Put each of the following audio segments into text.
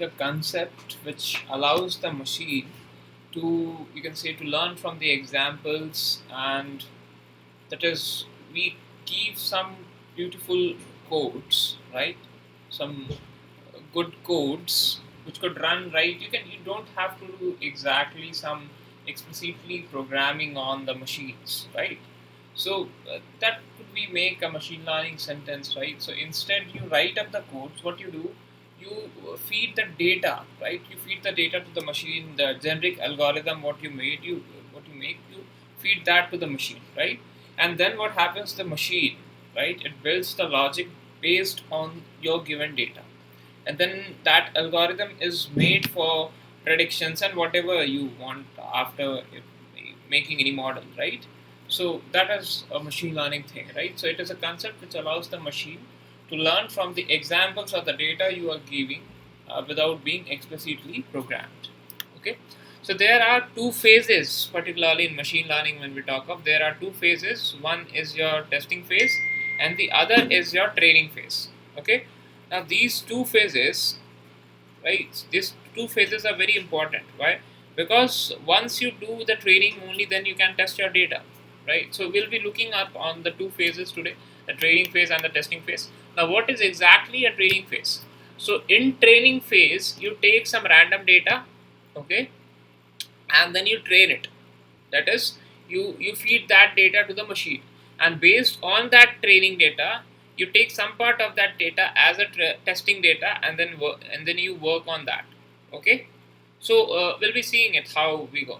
the concept which allows the machine to, you can say, to learn from the examples, and that is, we give some beautiful codes, right? Some good codes which could run, right. You don't have to do exactly some explicitly programming on the machines, right? So that could be make a machine learning sentence, right? So instead you write up the codes. What you do, you feed the data, right? You feed the data to the machine, the generic algorithm what you make, you feed that to the machine, right? And then what happens, the machine, right, it builds the logic based on your given data, and then that algorithm is made for predictions and whatever you want after making any model, right? So that is a machine learning thing, right? So it is a concept which allows the machine to learn from the examples or the data you are giving without being explicitly programmed. Okay, so there are two phases, particularly in machine learning. When we talk of, there are two phases. One is your testing phase, and the other is your training phase. Okay, now these two phases, right? These two phases are very important. Why? Because once you do the training, only then you can test your data, right? So we'll be looking up on the two phases today: the training phase and the testing phase. Now, what is exactly a training phase? So in training phase, you take some random data, okay, and then you train it. That is, you feed that data to the machine, and based on that training data, you take some part of that data as a testing data, and then you work on that. Okay, so we'll be seeing it how we go.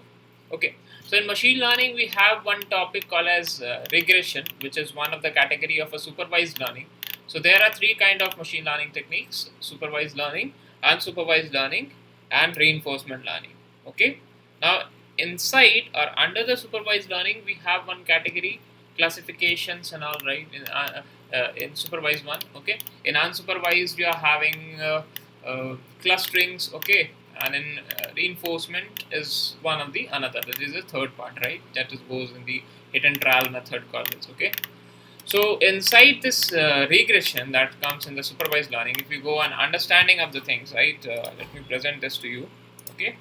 Okay, so in machine learning we have one topic called as regression, which is one of the category of a supervised learning. So there are three kind of machine learning techniques: supervised learning, unsupervised learning, and reinforcement learning. Okay, now inside or under the supervised learning, we have one category, classifications and all, right? In supervised one, okay. In unsupervised, we are having clusterings, okay. And in reinforcement is one of the another. That is the third part, right? That is goes in the hit and trial method columns, okay. So inside this regression that comes in the supervised learning, if you go on understanding of the things, right? Let me present this to you, okay.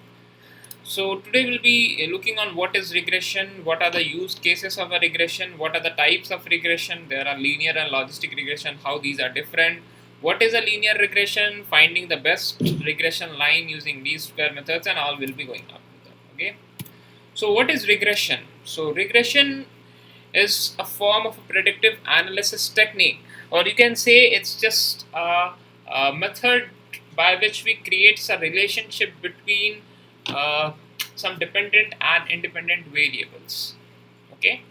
So today we'll be looking on what is regression, what are the use cases of a regression, what are the types of regression. There are linear and logistic regression, how these are different. What is a linear regression, finding the best regression line using least square methods, and all will be going up with them. Okay. So what is regression? So regression is a form of a predictive analysis technique, or you can say it's just a method by which we create a relationship between uh, some dependent and independent variables. Okay,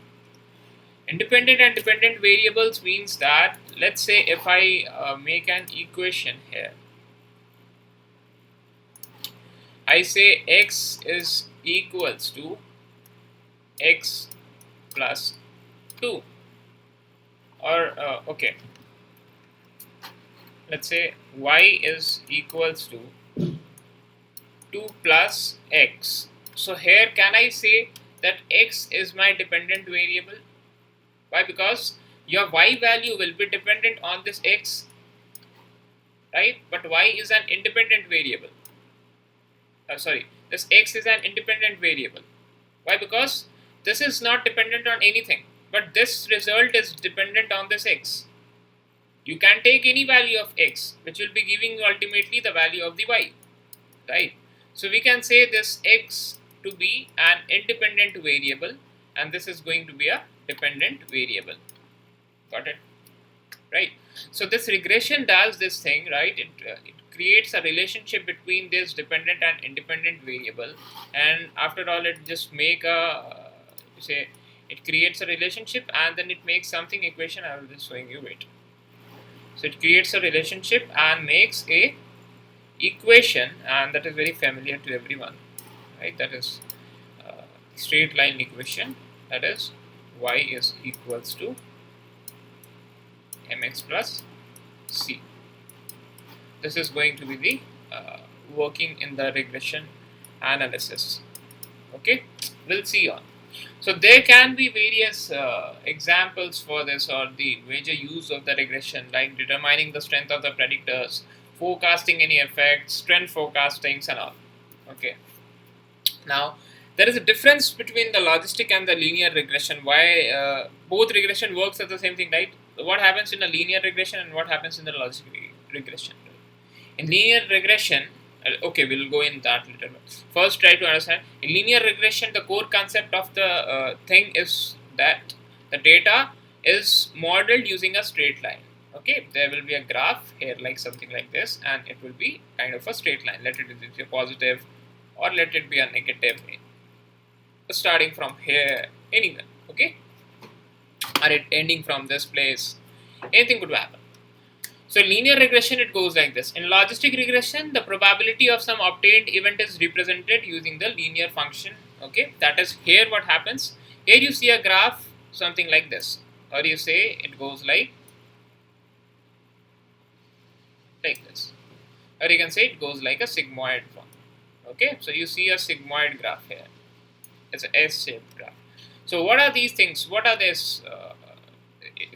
independent and dependent variables means that, let's say if I make an equation here, I say x is equals to x plus 2, or okay, let's say y is equals to 2 plus x. So here can I say that x is my dependent variable? Why? Because your y value will be dependent on this x, right? But y is an independent variable. Sorry, this x is an independent variable. Why? Because this is not dependent on anything, but this result is dependent on this x. You can take any value of x, which will be giving you ultimately the value of the y, right? So we can say this x to be an independent variable, and this is going to be a dependent variable. Got it? Right? So this regression does this thing, right? It creates a relationship between this dependent and independent variable, and after all, it just make a say it creates a relationship, and then it makes something equation. I will just showing you. Wait. So it creates a relationship and makes a equation, and that is very familiar to everyone, right? That is straight line equation, that is y is equals to mx plus c. This is going to be the working in the regression analysis. Okay, we'll see on. So there can be various examples for this, or the major use of the regression, like determining the strength of the predictors, forecasting any effects, trend forecastings and all. Okay. Now, there is a difference between the logistic and the linear regression. Why both regression works as the same thing, right? What happens in a linear regression and what happens in the logistic regression? In linear regression, okay, we'll go in that later. First, try to understand. In linear regression, the core concept of the thing is that the data is modeled using a straight line. Okay, there will be a graph here, like something like this, and it will be kind of a straight line. Let it be a positive, or let it be a negative, starting from here, anywhere. Okay, or it ending from this place. Anything could happen. So in linear regression, it goes like this. In logistic regression, the probability of some obtained event is represented using the linear function. Okay, that is here what happens. Here you see a graph, something like this, or you say it goes like this, or you can say it goes like a sigmoid one. Okay, so you see a sigmoid graph here. It's an S-shaped graph. So what are these things? What are this?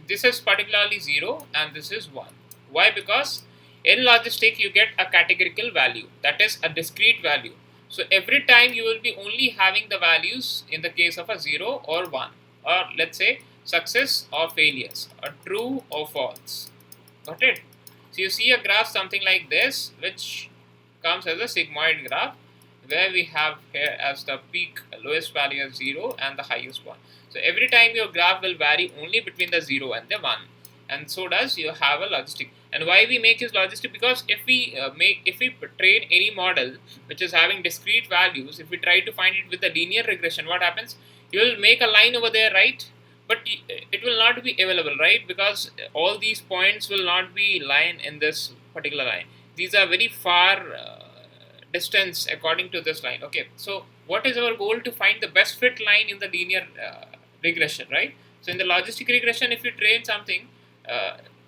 This is particularly 0 and this is 1. Why? Because in logistic you get a categorical value, that is a discrete value. So every time you will be only having the values in the case of a 0 or 1, or let's say success or failures, or true or false. Got it? So you see a graph something like this, which comes as a sigmoid graph, where we have here as the peak lowest value as 0 and the highest one. So every time your graph will vary only between the 0 and the 1, and so does you have a logistic. And why we make is logistic? Because if we train any model which is having discrete values, if we try to find it with the linear regression, what happens? You will make a line over there, right? But it will not be available, right? Because all these points will not be lying in this particular line. These are very far distance according to this line. Okay, so what is our goal? To find the best fit line in the linear regression, right? So in the logistic regression, if you train something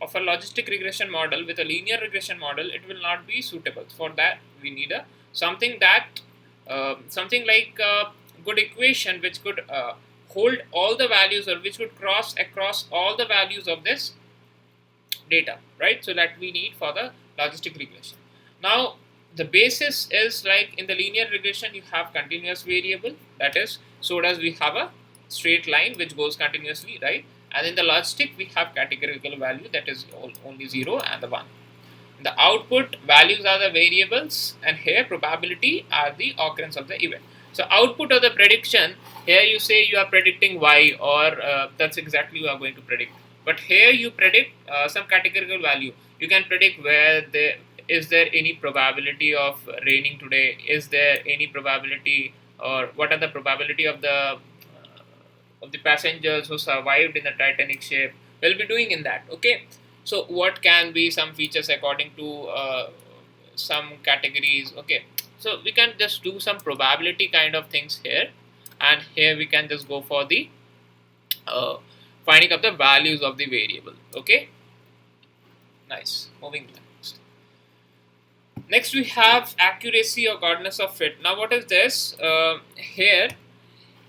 of a logistic regression model with a linear regression model, it will not be suitable. For that, we need a something like a good equation which could hold all the values, or which could cross across all the values of this data, right? So that we need for the logistic regression. Now, the basis is like in the linear regression, you have continuous variable, that is, so does we have a straight line which goes continuously, right? And in the logistic, we have categorical value, that is only 0 and the 1. The output values are the variables, and here probability are the occurrence of the event. So output of the prediction, here you say you are predicting y, or that's exactly you are going to predict. But here you predict some categorical value. You can predict where there is there any probability of raining today, is there any probability, or what are the probability of the passengers who survived in the Titanic ship. We'll be doing in that. Okay, so what can be some features according to some categories? Okay, so we can just do some probability kind of things here, and here we can just go for the finding up the values of the variable. Okay, nice. Moving next. Next we have accuracy or coordinates of fit. Now what is this? Here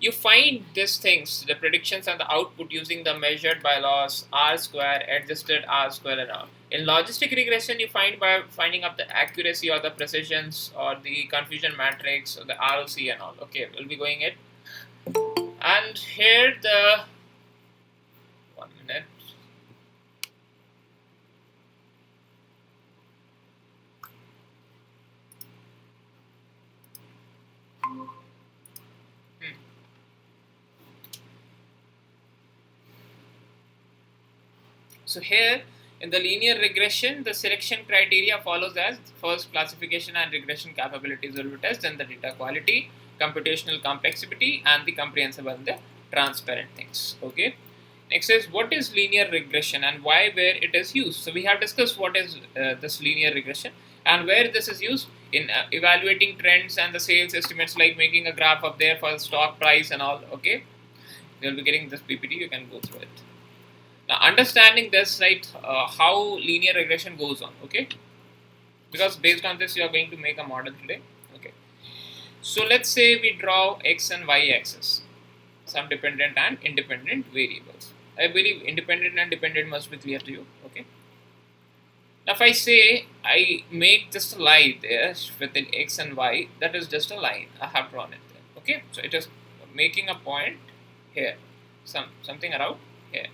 you find these things, the predictions and the output, using the measured by loss, R square, adjusted R square and all. In logistic regression, you find by finding up the accuracy or the precisions or the confusion matrix or the ROC and all. Okay, we'll be going it. And here the 1 minute. So here in the linear regression, the selection criteria follows as first classification and regression capabilities will be tested, then the data quality, computational complexity, and the comprehensible and the transparent things. Okay. Next is what is linear regression and why, where it is used. So we have discussed what is this linear regression and where this is used in evaluating trends and the sales estimates, like making a graph up there for the stock price and all. Okay, you'll be getting this PPT. You can go through it. Now, understanding this, right, how linear regression goes on, okay? Because based on this, you are going to make a model today, okay? So let's say we draw x and y axis, some dependent and independent variables. I believe independent and dependent must be clear to you, okay? Now if I say I make just a line there within x and y, that is just a line. I have drawn it there. Okay, so it is making a point here, something around here.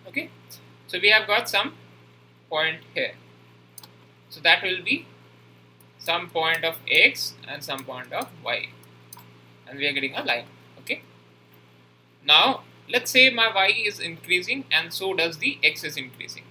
Okay, so we have got some point here. So that will be some point of x and some point of y, and we are getting a line. Okay, now let's say my y is increasing and so does the x is increasing.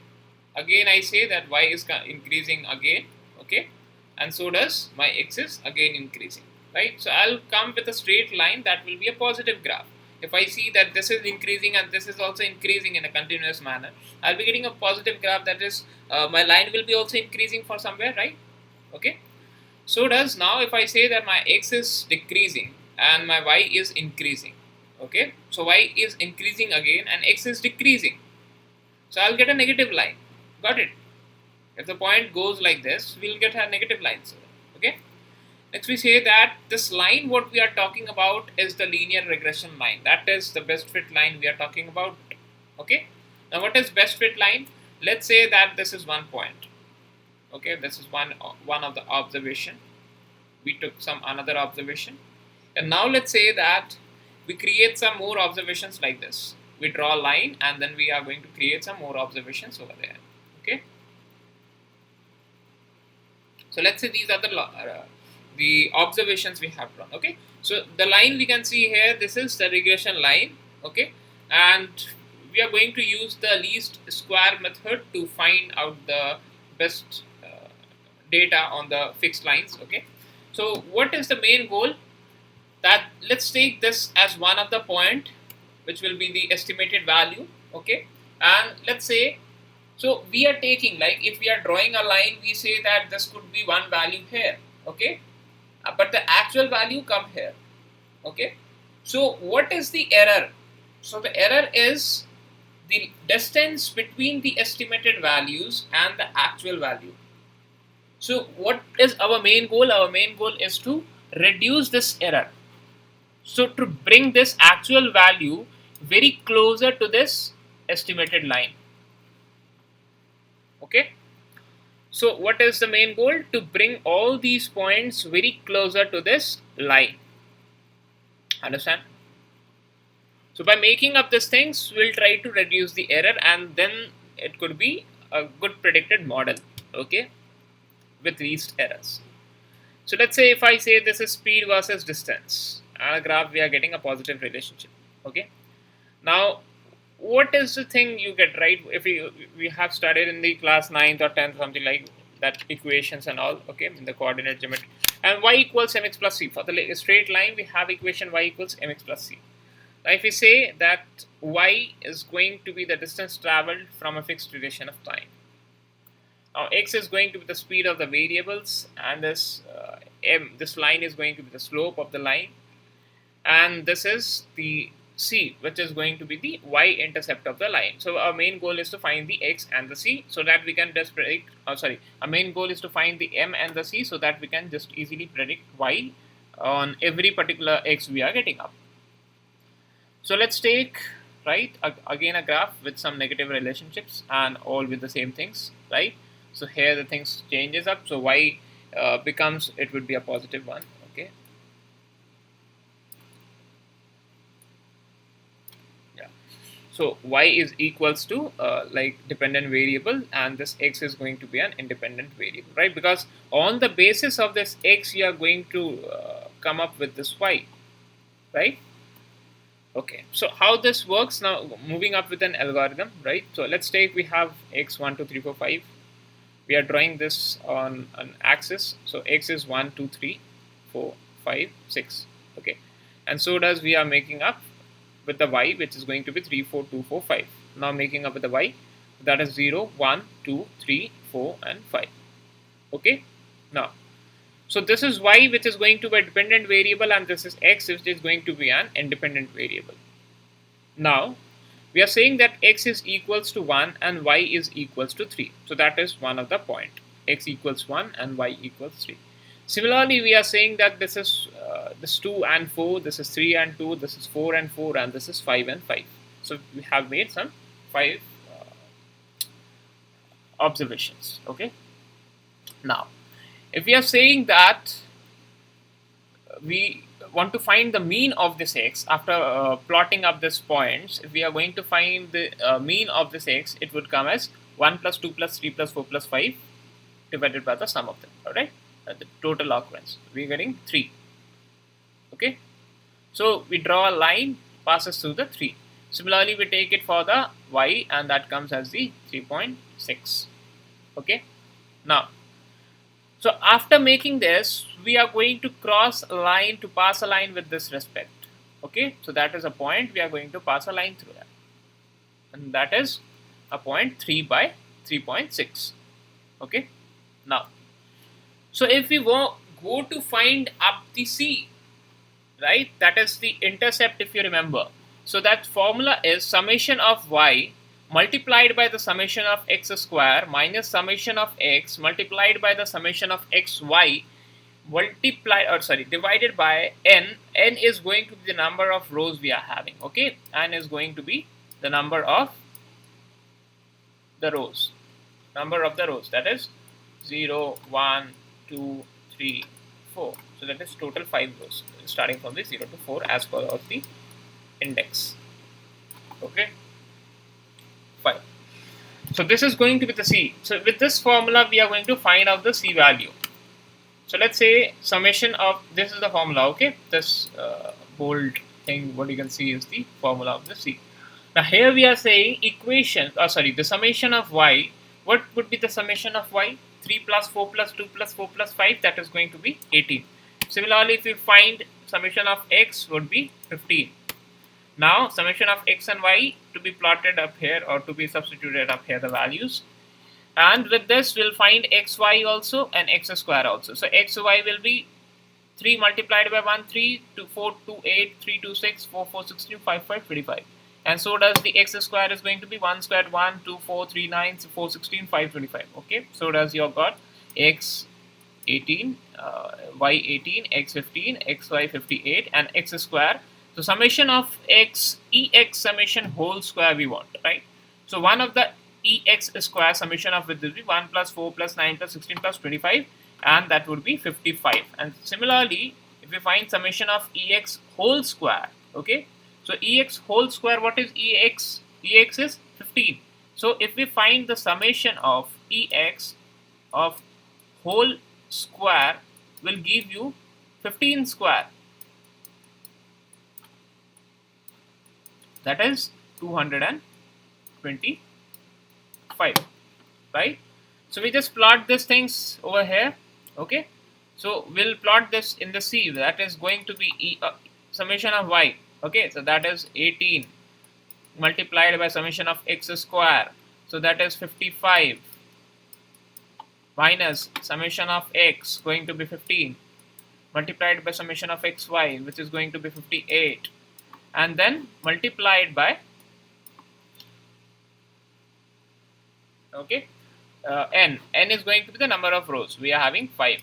Again I say that y is increasing again, okay, and so does my x is again increasing, right? So I'll come with a straight line that will be a positive graph. If I see that this is increasing and this is also increasing in a continuous manner, I'll be getting a positive graph, that is my line will be also increasing for somewhere, right? Okay, so does now if I say that my x is decreasing and my y is increasing. Okay, so y is increasing again and x is decreasing, so I'll get a negative line. Got it? If the point goes like this, we'll get a negative line. So, okay. Next we say that this line what we are talking about is the linear regression line. That is the best fit line we are talking about. Okay. Now what is best fit line? Let's say that this is one point. Okay, this is one of the observation. We took some another observation. And now let's say that we create some more observations like this. We draw a line and then we are going to create some more observations over there. Okay. So let's say these are the observations we have drawn. Okay. So the line we can see here, this is the regression line. Okay. And we are going to use the least square method to find out the best data on the fixed lines. Okay. So what is the main goal? That let's take this as one of the point, which will be the estimated value. Okay. And let's say, so we are taking, like if we are drawing a line, we say that this could be one value here, okay, but the actual value come here, okay. So what is the error? So the error is the distance between the estimated values and the actual value. So what is our main goal? Our main goal is to reduce this error. So to bring this actual value very closer to this estimated line. Okay, so what is the main goal? To bring all these points very closer to this line. Understand? So by making up these things, we'll try to reduce the error, and then it could be a good predicted model, okay, with least errors. So let's say if I say this is speed versus distance, and a graph we are getting a positive relationship. Okay, now what is the thing you get, right? If we have studied in the class 9th or 10th, something like that, equations and all, okay, in the coordinate geometry, and y equals mx plus c. For the straight line, we have equation y equals mx plus c. Now if we say that y is going to be the distance traveled from a fixed duration of time, now x is going to be the speed of the variables, and this line is going to be the slope of the line, and this is the c, which is going to be the y-intercept of the line. So our main goal is to find the x and the c, so that we can just predict, our main goal is to find the m and the c, so that we can just easily predict y on every particular x we are getting up. So let's take, right, again a graph with some negative relationships and all with the same things, right? So here the things changes up, so y becomes, it would be a positive one, okay. So y is equals to like dependent variable, and this x is going to be an independent variable, right? Because on the basis of this x, you are going to come up with this y, right? Okay, so how this works now, moving up with an algorithm, right? So let's take, we have x 1 2 3 4 5. We are drawing this on an axis, so x is 1 2 3 4 5 6, okay, and so does we are making up with the y, which is going to be 3 4 2 4 5. Now making up with the y, that is 0 1 2 3 4 and 5. Okay, now so this is y, which is going to be a dependent variable, and this is x, which is going to be an independent variable. Now we are saying that x is equals to 1 and y is equals to 3, so that is one of the point. x equals 1 and y equals 3. Similarly, we are saying that this is this 2 and 4, this is 3 and 2, this is 4 and 4, and this is 5 and 5. So we have made some 5 observations. Okay. Now, if we are saying that we want to find the mean of this x after plotting up these points, if we are going to find the mean of this x, it would come as 1 plus 2 plus 3 plus 4 plus 5 divided by the sum of them. Alright, the total occurrence, we are getting 3. Okay, so we draw a line passes through the 3. Similarly, we take it for the y, and that comes as the 3.6. Okay, now, so after making this, we are going to cross a line to pass a line with this respect. Okay, so that is a point, we are going to pass a line through that, and that is a point 3 by 3.6. Okay, now, so if we go to find up the c, right, that is the intercept, if you remember. So that formula is summation of y multiplied by the summation of x square minus summation of x multiplied by the summation of xy divided by n. N is going to be the number of rows we are having. Okay, n is going to be the number of the rows, that is 0, 1, 2, 3, 4. So that is total 5 rows starting from the 0 to 4 as per of the index. Okay, 5. So this is going to be the c. So with this formula we are going to find out the c value. So let's say summation of, this is the formula. Okay, this bold thing, what you can see is the formula of the c. Now here we are saying equation, the summation of y. What would be the summation of y? 3 plus 4 plus 2 plus 4 plus 5, that is going to be 18. Similarly, if we find summation of x would be 15. Now summation of x and y to be plotted up here, or to be substituted up here, the values. And with this we'll find xy also and x square also. So xy will be 3 multiplied by 1, 3, 2, 4, 2, 8, 3, 2, 6, 4, 4, 16, 5, 5, 25. And so does the x square is going to be 1 squared 1, 2, 4, 3, 9, 4, 16, 5, 25. Okay, so does your got x 18, y 18, x 15, xy 58, and x square. So summation of x, ex summation whole square we want, right? So one of the ex square summation of it will be 1 plus 4 plus 9 plus 16 plus 25, and that would be 55. And similarly, if we find summation of ex whole square, okay, so ex whole square, what is ex? Ex is 15. So if we find the summation of ex of whole square will give you 15 square, that is 225, right? So we just plot these things over here. Okay, so we'll plot this in the c, that is going to be summation of y. Okay, so that is 18 multiplied by summation of x square, so that is 55, minus summation of x going to be 15 multiplied by summation of xy, which is going to be 58, and then multiplied by n. N is going to be the number of rows. We are having 5.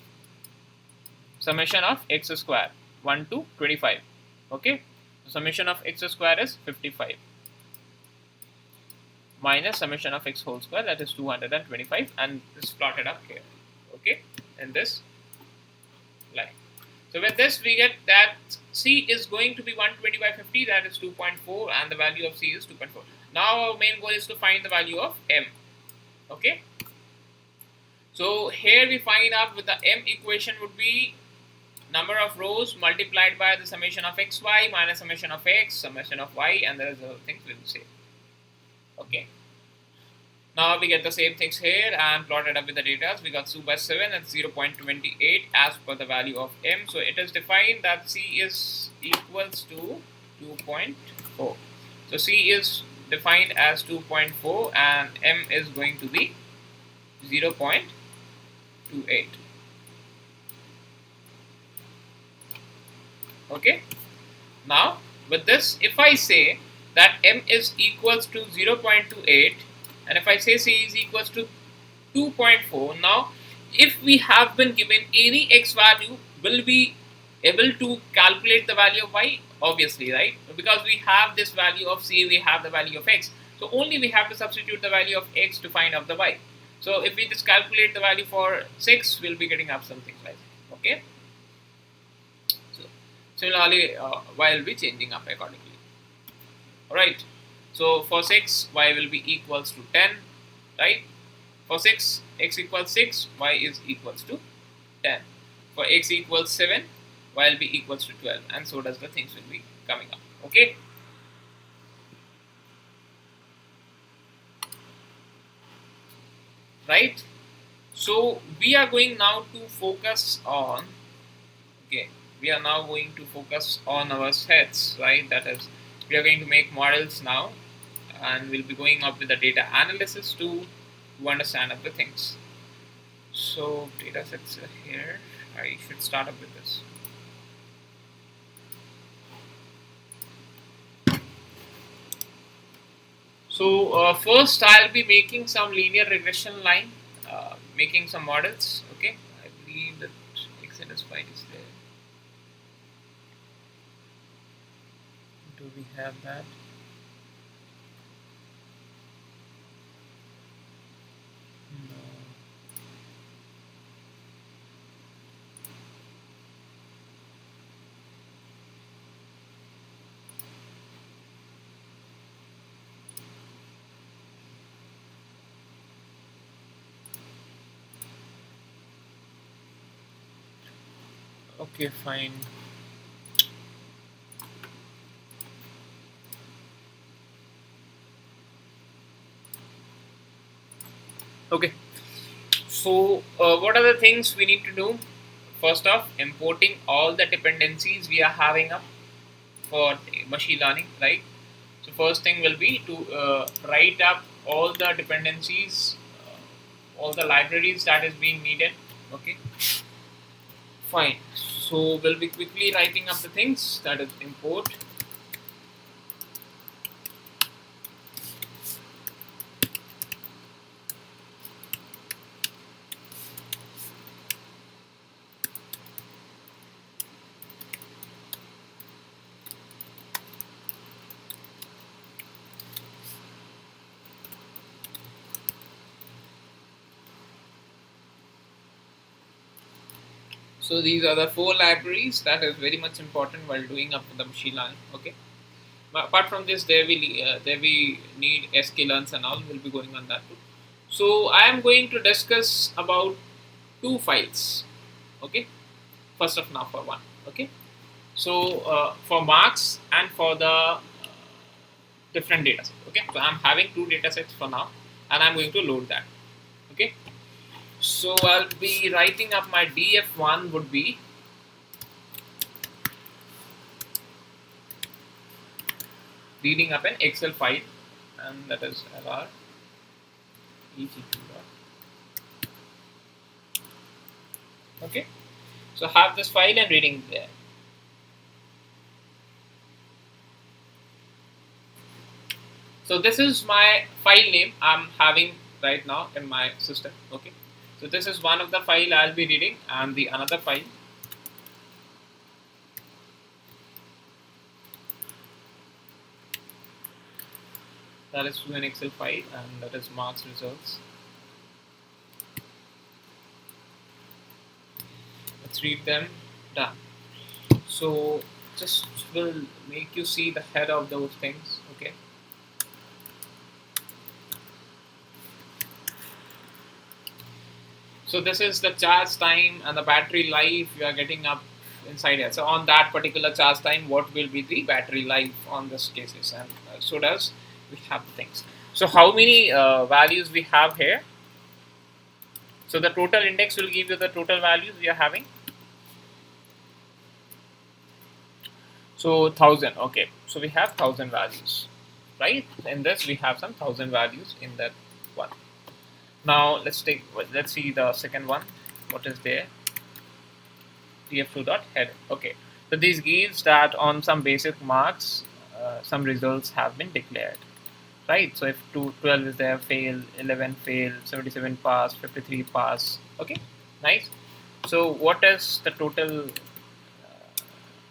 Summation of x square 1 to 25. Okay, so summation of x square is 55 minus summation of x whole square, that is 225, and this is plotted up here. Okay, in this line. So with this we get that c is going to be 120 by 50, that is 2.4, and the value of c is 2.4. Now our main goal is to find the value of m. Okay, so here we find out with the m equation would be number of rows multiplied by the summation of xy minus summation of x, summation of y, and there is other things we will say. Okay, now we get the same things here and plotted up with the data. We got 2 by 7 and 0.28 as per the value of m. So it is defined that c is equals to 2.4. So c is defined as 2.4 and m is going to be 0.28. Okay, now with this, if I say that m is equals to 0.28, and if I say c is equals to 2.4, now if we have been given any x value, will we able to calculate the value of y? Obviously, right? Because we have this value of c, we have the value of x. So only we have to substitute the value of x to find out the y. So if we just calculate the value for 6, we'll be getting up something like that. Okay. So similarly, y will be changing up accordingly. Alright. So for 6, y will be equals to 10, right? For 6, x equals 6, y is equals to 10. For x equals 7, y will be equals to 12, and so does the things will be coming up. Okay. Right. So we are going now to focus on, okay, we are now going to focus on our sets, right? That is, we are going to make models now, and we'll be going up with the data analysis to understand of the things. So data sets are here. I should start up with this. So first I'll be making some linear regression line, making some models. Okay, I believe that XLS file is there. Do we have that? No. Okay, fine. Okay. So what are the things we need to do? First off, importing all the dependencies we are having up for machine learning, right? So first thing will be to write up all the dependencies, all the libraries that is being needed. Okay, fine. So we'll be quickly writing up the things, that is import. So these are the 4 libraries that is very much important while doing up the machine learning. Okay. But apart from this, there we need sklearns and all. We'll be going on that too. So I am going to discuss about 2 files. Okay. First of now for one. Okay. So for marks and for the different data sets. Okay. So I'm having 2 datasets for now, and I'm going to load that. Okay. So I'll be writing up my df1 would be reading up an Excel file, and that is lr ec2. Okay, so have this file and reading there. So this is my file name I'm having right now in my system. Okay, so this is one of the file I'll be reading, and the another file that is to an Excel file, and that is marks results. Let's read them. Done. So just will make you see the head of those things. Okay. So this is the charge time and the battery life you are getting up inside here. So on that particular charge time, what will be the battery life on this cases, and so does we have the things. So how many values we have here? So the total index will give you the total values we are having. So 1000. Okay, so we have 1000 values, right? In this we have some 1000 values in that one. Now let's see the second one. What is there? df2.head. Okay, so this gives that on some basic marks, some results have been declared, right? So if 12 is there, fail, 11 fail, 77 pass, 53 pass. Okay, Nice. So what is the total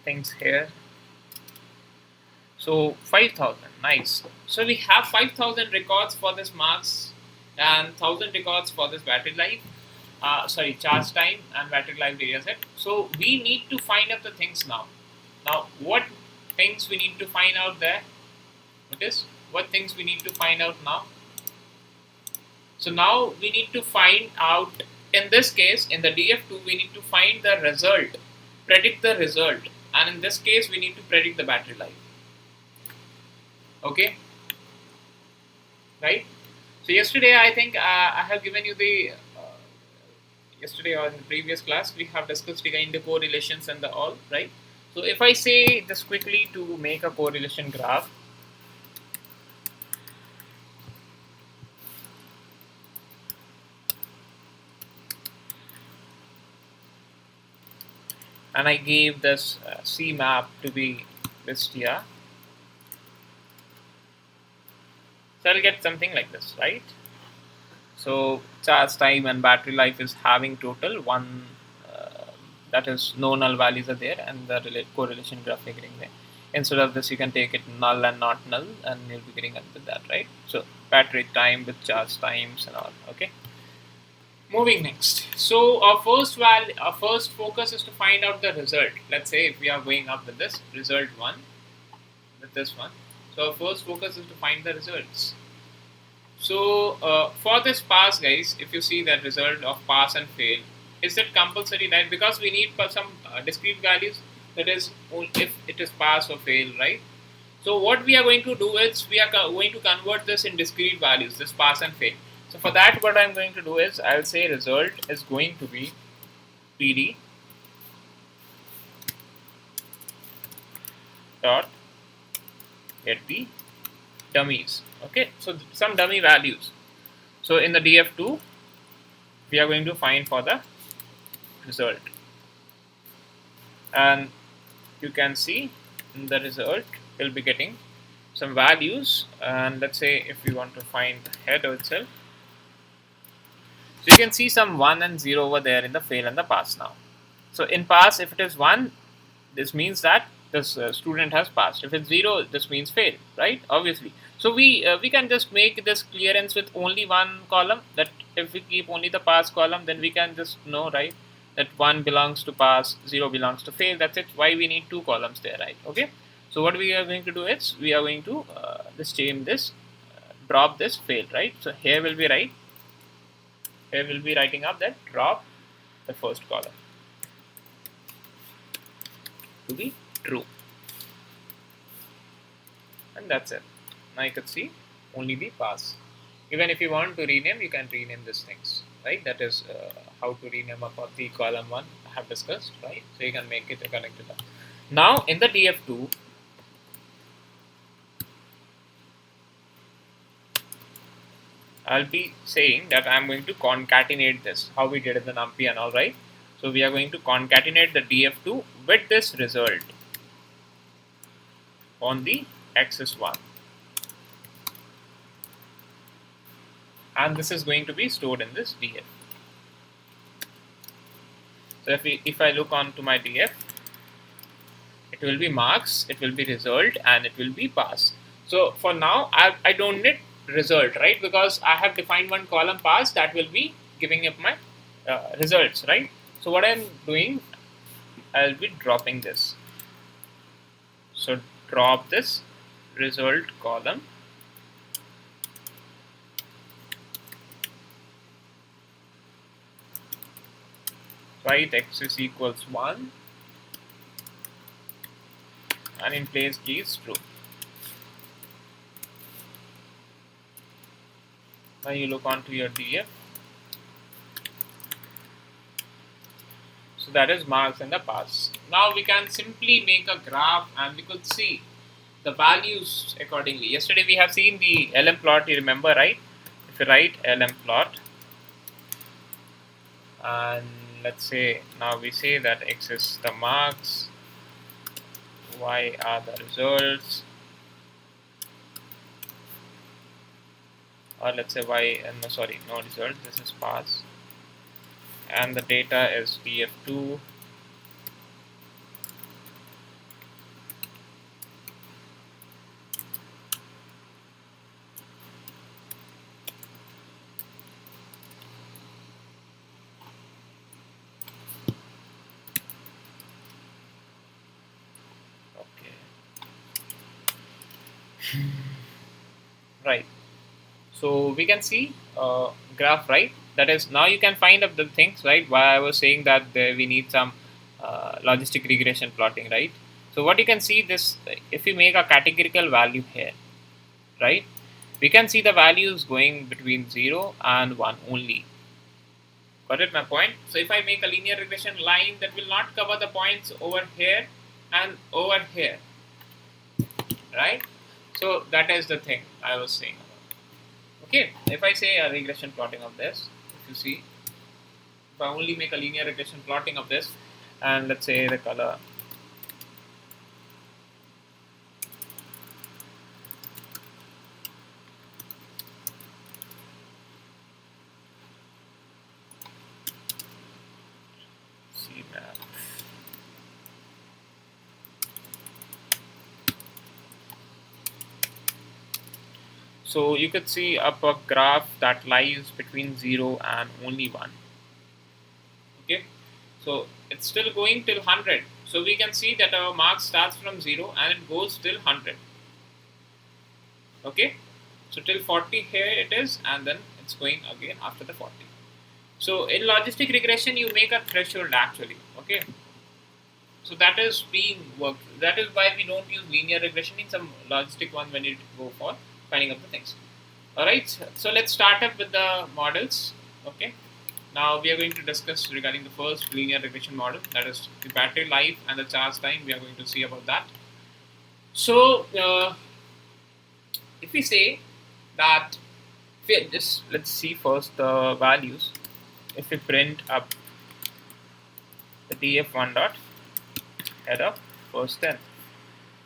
things here? So 5,000. Nice. So we have 5,000 records for this marks and 1,000 records for this battery life. Sorry, charge time and battery life data set. So we need to find out the things now. Now, what things we need to find out there? Notice what things we need to find out now. So now we need to find out, in this case, in the DF2, we need to find the result, predict the result. And in this case, we need to predict the battery life. Okay, right? So yesterday, I think I have given you the, yesterday or in the previous class, we have discussed regarding the correlations and the all, right? So if I say this quickly to make a correlation graph, and I gave this C map to be this here, so I'll get something like this, right? So charge time and battery life is having total one, that is no null values are there, and the correlation graph you're getting there. Instead of this, you can take it null and not null, and you'll be getting with that, right? So battery time with charge times and all. Okay. Moving next. So our first focus is to find out the result. Let's say if we are going up with this result one, with this one. So our first focus is to find the results. So for this pass, guys, if you see that result of pass and fail, is it compulsory, right? Because we need for some discrete values, that is if it is pass or fail, right? So what we are going to do is we are going to convert this in discrete values, this pass and fail. So for that, what I'm going to do is I'll say result is going to be PD dot get the dummies. Okay, so some dummy values. So in the DF2, we are going to find for the result, and you can see in the result we'll be getting some values. And let's say if we want to find the head itself, so you can see some 1 and 0 over there in the fail and the pass now. So in pass, if it is 1, this means that this student has passed. If it's 0, this means fail, right? Obviously. So we can just make this clearance with only one column. That if we keep only the pass column, then we can just know, right, that 1 belongs to pass, 0 belongs to fail. That's it. Why we need 2 columns there, right? Okay. So what we are going to do is we are going to just change this, drop this fail, right? So here will be right. Here we'll be writing up that drop the first column to be true, and that's it. Now you can see only the pass. Even if you want to rename, you can rename these things, right? That is how to rename the column 1 I have discussed, right? So you can make it connected up. Now in the DF2, I'll be saying that I'm going to concatenate this, how we did in the NumPy and all, right? So we are going to concatenate the DF2 with this result on the axis 1. And this is going to be stored in this DF. So if I look on to my DF, it will be marks, it will be result, and it will be pass. So for now, I don't need result, right? Because I have defined one column pass that will be giving up my results, right? So what I'm doing, I'll be dropping this. So drop this result column, right? X is equals 1, and in place key is true. Now you look onto your DF. So that is marks in the pass. Now we can simply make a graph and we could see the values accordingly. Yesterday we have seen the LM plot, you remember, right? If you write LM plot, and let's say now we say that X is the marks, Y are the results, or let's say Y, no result, this is pass, and the data is df2. Okay, right. So we can see graph, right? That is, now you can find up the things, right? Why I was saying that we need some logistic regression plotting, right? So what you can see this, if you make a categorical value here, right? We can see the values going between 0 and 1 only. Got it my point? So if I make a linear regression line, that will not cover the points over here and over here, right? So that is the thing I was saying about. Okay, if I say a regression plotting of this, if you see, if I only make a linear regression plotting of this, and let's say the color, see map. So you could see up a graph that lies between 0 and only 1. Okay, so it's still going till 100. So we can see that our mark starts from 0 and it goes till 100. Okay, so till 40 here it is, and then it's going again after the 40. So in logistic regression, you make a threshold actually. Okay, so that is being worked. That is why we don't use linear regression in some logistic one when you go for finding out the things. All right, so let's start up with the models. Okay, now we are going to discuss regarding the first linear regression model, that is the battery life and the charge time. We are going to see about that. So if we say that, if we just let's see first the values. If we print up the df1 dot header first 10.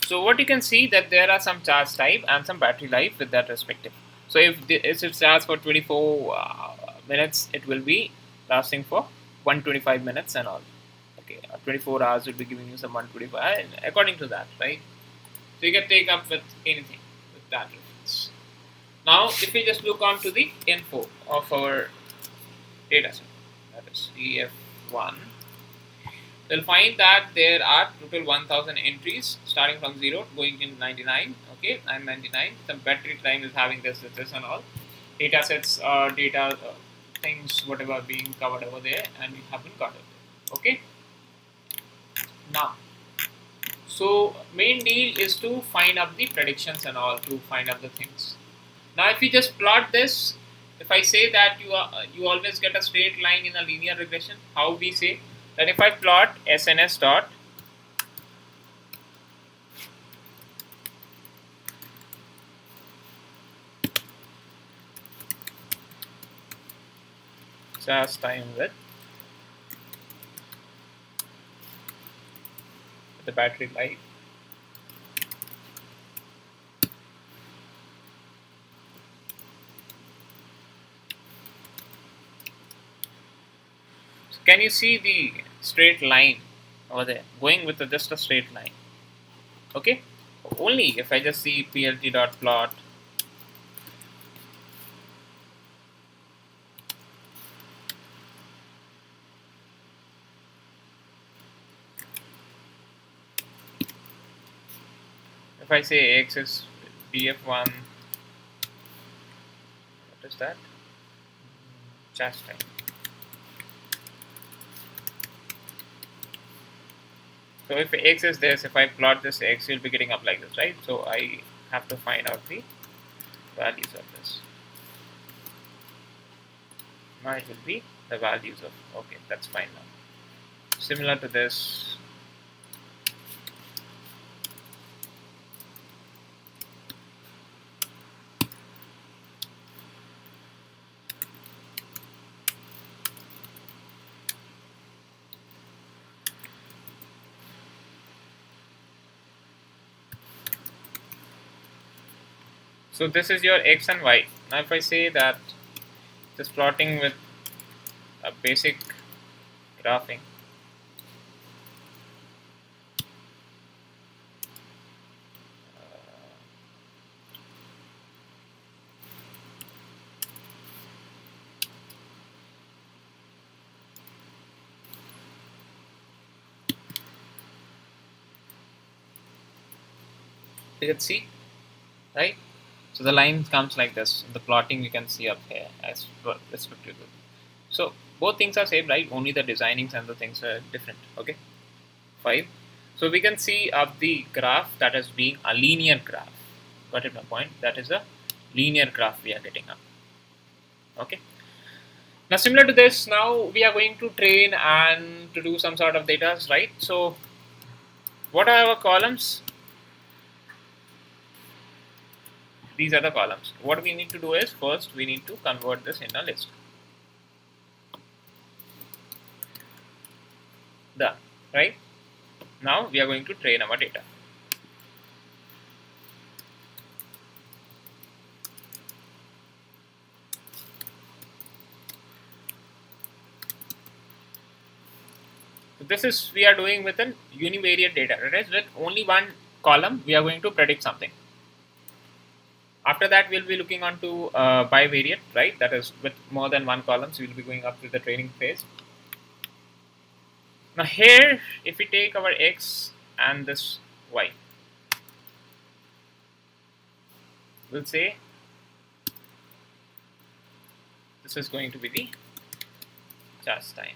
So what you can see that there are some charge type and some battery life with that respective. So if it's charged for 24 minutes, it will be lasting for 125 minutes and all. Okay, 24 hours will be giving you some 125 and according to that, right? So you can take up with anything with that reference. Now, if we just look on to the info of our data set, that is df1, we'll find that there are total 1000 entries starting from 0 going to 99. Okay, I'm 99. The battery time is having this and all. Data sets or data things, whatever being covered over there, and we haven't got it. Okay, now, so main deal is to find up the predictions and all, to find up the things. Now, if you just plot this, if I say that you always get a straight line in a linear regression, how we say that if I plot SNS dot charge time with the battery life, so can you see the straight line over there going with just a straight line? Okay, only if I just see plt dot plot, if I say x is df1, what is that? Charge time. So if x is this, if I plot this x, you'll be getting up like this, right? So I have to find out the values of this. Now it will be the values of, okay, that's fine now. Similar to this, so this is your x and y. Now if I say that just plotting with a basic graphing. You can see, right? So the line comes like this. The plotting you can see up here as respectively. So both things are same, right? Only the designings and the things are different. Okay, 5. So we can see up the graph that as being a linear graph. Got it my point? That is a linear graph we are getting up. Okay. Now similar to this, now we are going to train and to do some sort of data, right? So what are our columns? These are the columns. What we need to do is first we need to convert this in a list. Done, right? Now we are going to train our data. So this is we are doing with an univariate data. That is with only one column we are going to predict something. After that we'll be looking on to bivariate, right? That is with more than one column. So we'll be going up to the training phase. Now here, if we take our x and this y, we'll say this is going to be the charge time.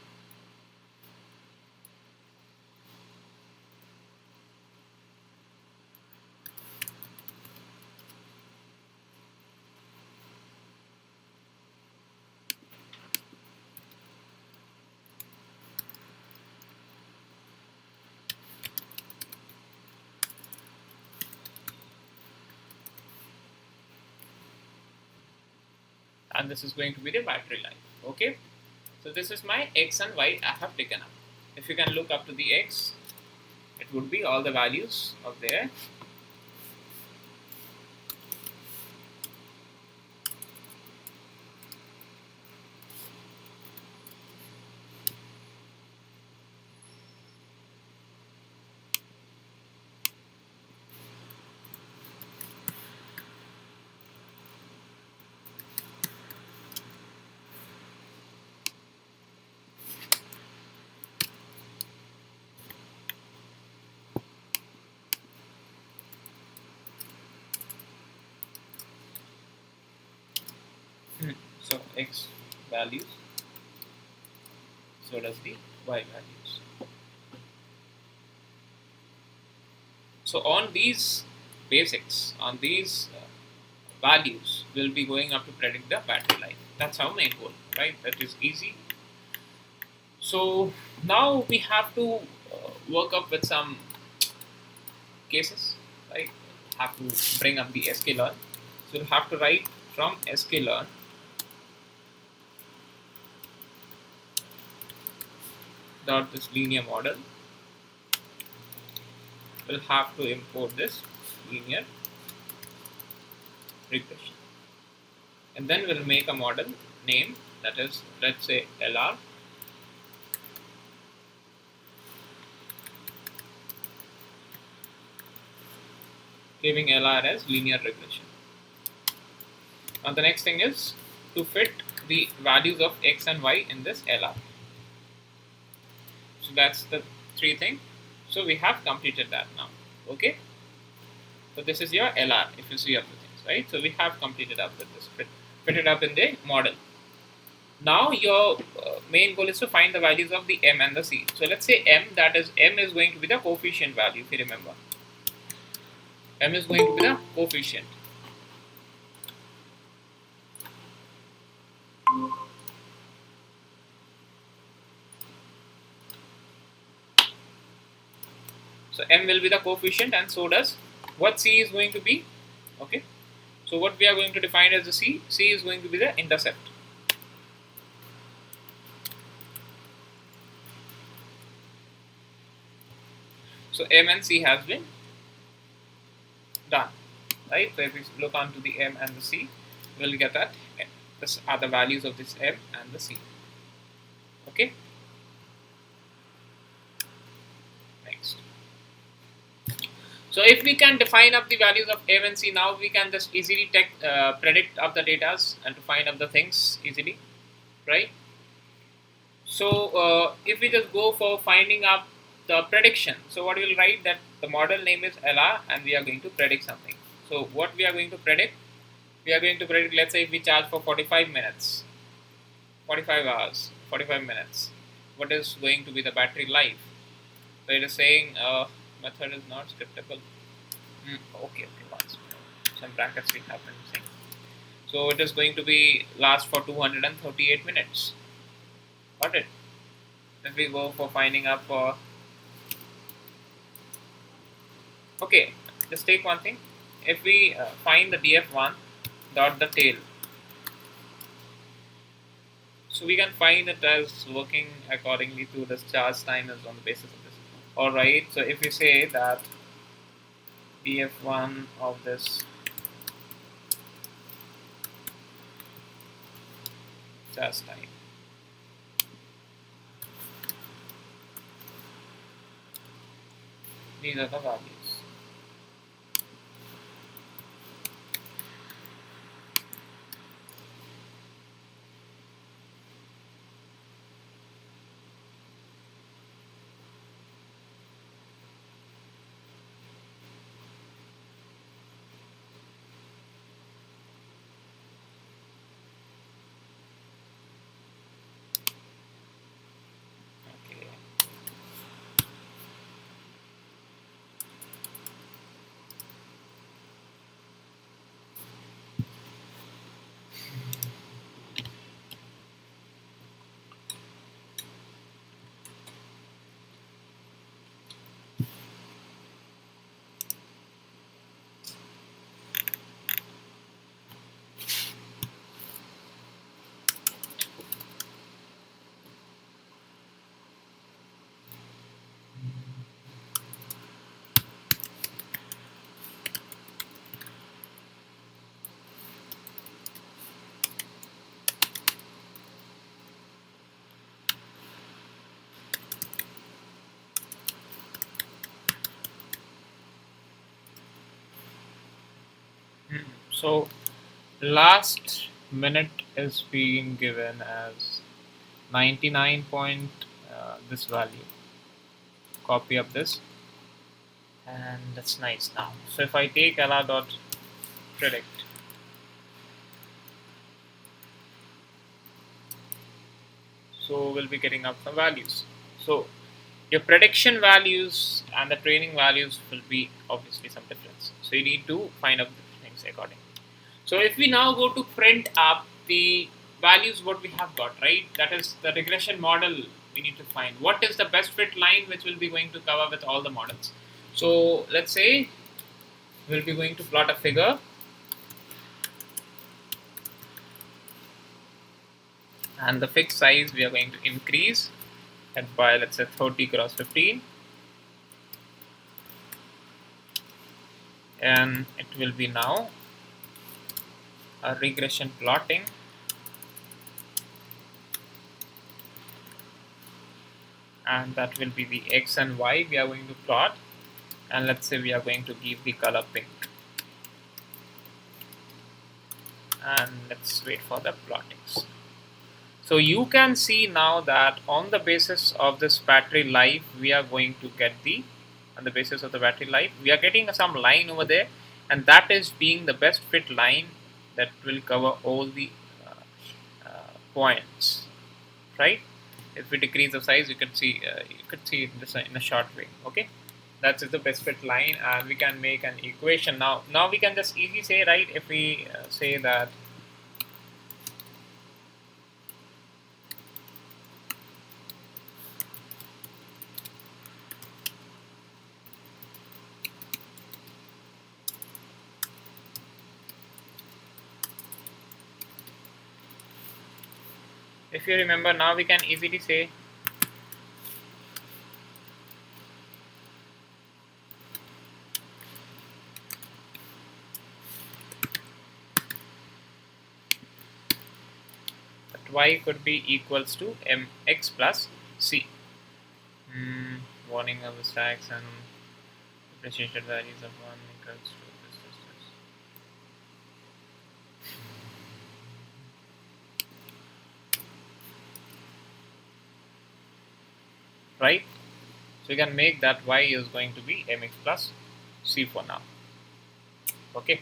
And this is going to be the battery life. Okay, so this is my x and y I have taken up. If you can look up to the x, it would be all the values of there. So x values, so does the y values. So on these basics, on these values, we'll be going up to predict the battery life. That's our main goal, right? That is easy. So now we have to work up with some cases, right? Have to bring up the sklearn. So we'll have to write from sklearn dot this linear model. We'll have to import this linear regression, and then we'll make a model name that is, let's say, LR. Giving LR as linear regression. Now the next thing is to fit the values of x and y in this LR. So that's the 3 thing. So we have completed that now. Okay. So this is your LR if you see up the things, right? So we have completed up with this, fit it up in the model. Now your main goal is to find the values of the m and the c. So let's say m, that is m is going to be the coefficient value, if you remember. M is going to be the coefficient. So m will be the coefficient, and so does what c is going to be. Okay. So what we are going to define as the c is going to be the intercept. So m and c has been done, right? So if we look onto the m and the c, we'll get that this are the values of this m and the c. Okay. So if we can define up the values of A and C, now we can just easily predict up the datas and to find up the things easily, right? So if we just go for finding up the prediction, so what we will write that the model name is Ella and we are going to predict something. So what we are going to predict? We are going to predict, let's say if we charge for 45 minutes, 45 hours, 45 minutes, what is going to be the battery life? So it is saying method is not scriptable. Okay, once some brackets we have been saying. So it is going to be last for 238 minutes. Got it? If we go for finding up okay, just take one thing. If we find the df1 dot the tail, so we can find it as working accordingly to this charge time is on the basis of this. Alright, so if we say that df1 of this charge time, these are the values. Okay. So last minute is being given as 99 point this value. Copy up this, and that's nice now. So if I take ella dot predict, so we'll be getting up some values. So your prediction values and the training values will be obviously some difference. So you need to find out the things accordingly. So if we now go to print up the values what we have got, right? That is the regression model we need to find. What is the best fit line which will be going to cover with all the models? So let's say we'll be going to plot a figure, and the fixed size we are going to increase it by, let's say, 30 cross 15, and it will be now a regression plotting, and that will be the x and y we are going to plot, and let's say we are going to give the color pink, and let's wait for the plottings. So you can see now that on the basis of this battery life we are going to get the, on the basis of the battery life we are getting some line over there, and that is being the best fit line that will cover all the points, right? If we decrease the size, you could see this in a short way. Okay, that is the best fit line, and we can make an equation now. Now we can just easily say, right? If we say that if you remember, now we can easily say that y could be equals to mx plus c. Warning of the stacks and Appreciated values of 1 equals to this. Right? So you can make that y is going to be mx plus c for now. Okay,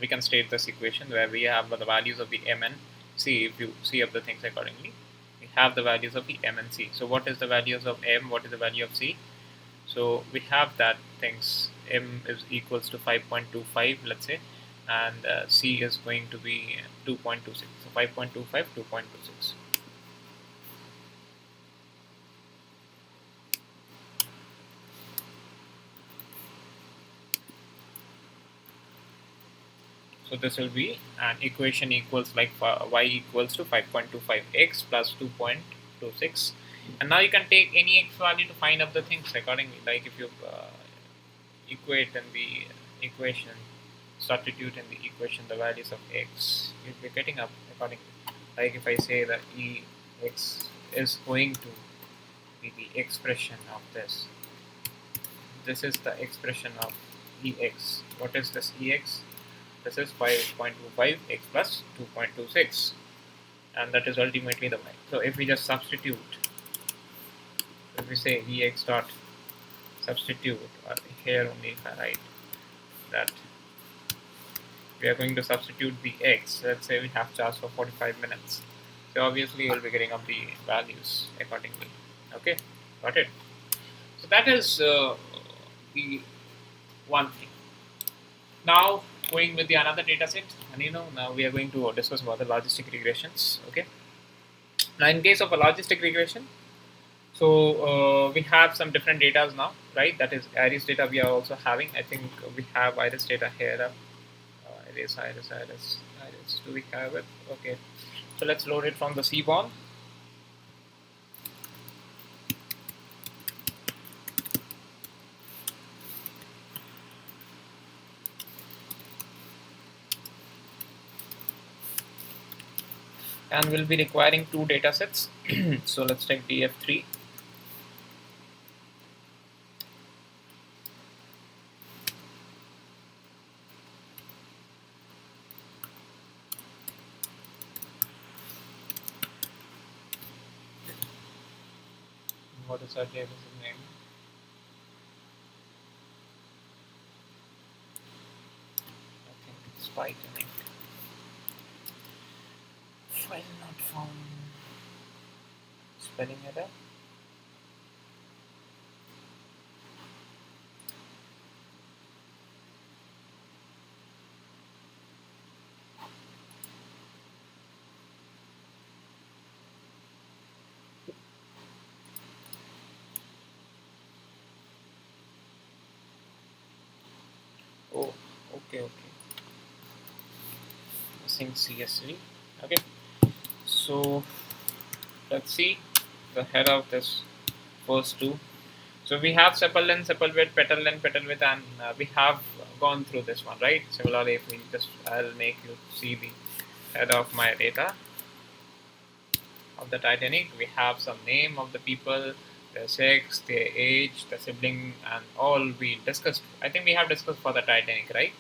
we can state this equation where we have the values of the m and c. If you see up the things accordingly, we have the values of the m and c. So what is the values of m? What is the value of c? So we have that things m is equals to 5.25, let's say, and c is going to be 2.26. So 5.25, 2.26. So this will be an equation equals like y equals to 5.25x plus 2.26. And now you can take any x value to find out the things accordingly. Like if you equate in the equation, substitute in the equation the values of x, you'll be getting up accordingly. Like if I say that ex is going to be the expression of this. This is the expression of ex. What is this ex? This is 5.25 x plus 2.26, and that is ultimately the y. So if we just substitute, if we say ex dot substitute, or here only if I write that we are going to substitute the x, let's say we have charge for 45 minutes. So obviously you'll be getting up the values accordingly. Okay, got it. So that is the one thing. Now going with the another data set, and now we are going to discuss about the logistic regressions. Okay, now in case of a logistic regression, so we have some different data now, right? That is iris data we are also having. I think we have iris data here. Iris. Do we have it? Okay, so let's load it from the Seaborn. And we'll be requiring two data sets. So let's take DF3. What is our database name? I think it's Python. File not found. Spelling error. Oh, okay. Missing CSV. Okay. So let's see the head of this first two. So we have sepal length, sepal width, petal length, petal width, and we have gone through this one, right? Similarly, if we just, I'll make you see the head of my data of the Titanic. We have some name of the people, their sex, their age, the sibling, and all we discussed. I think we have discussed for the Titanic, right?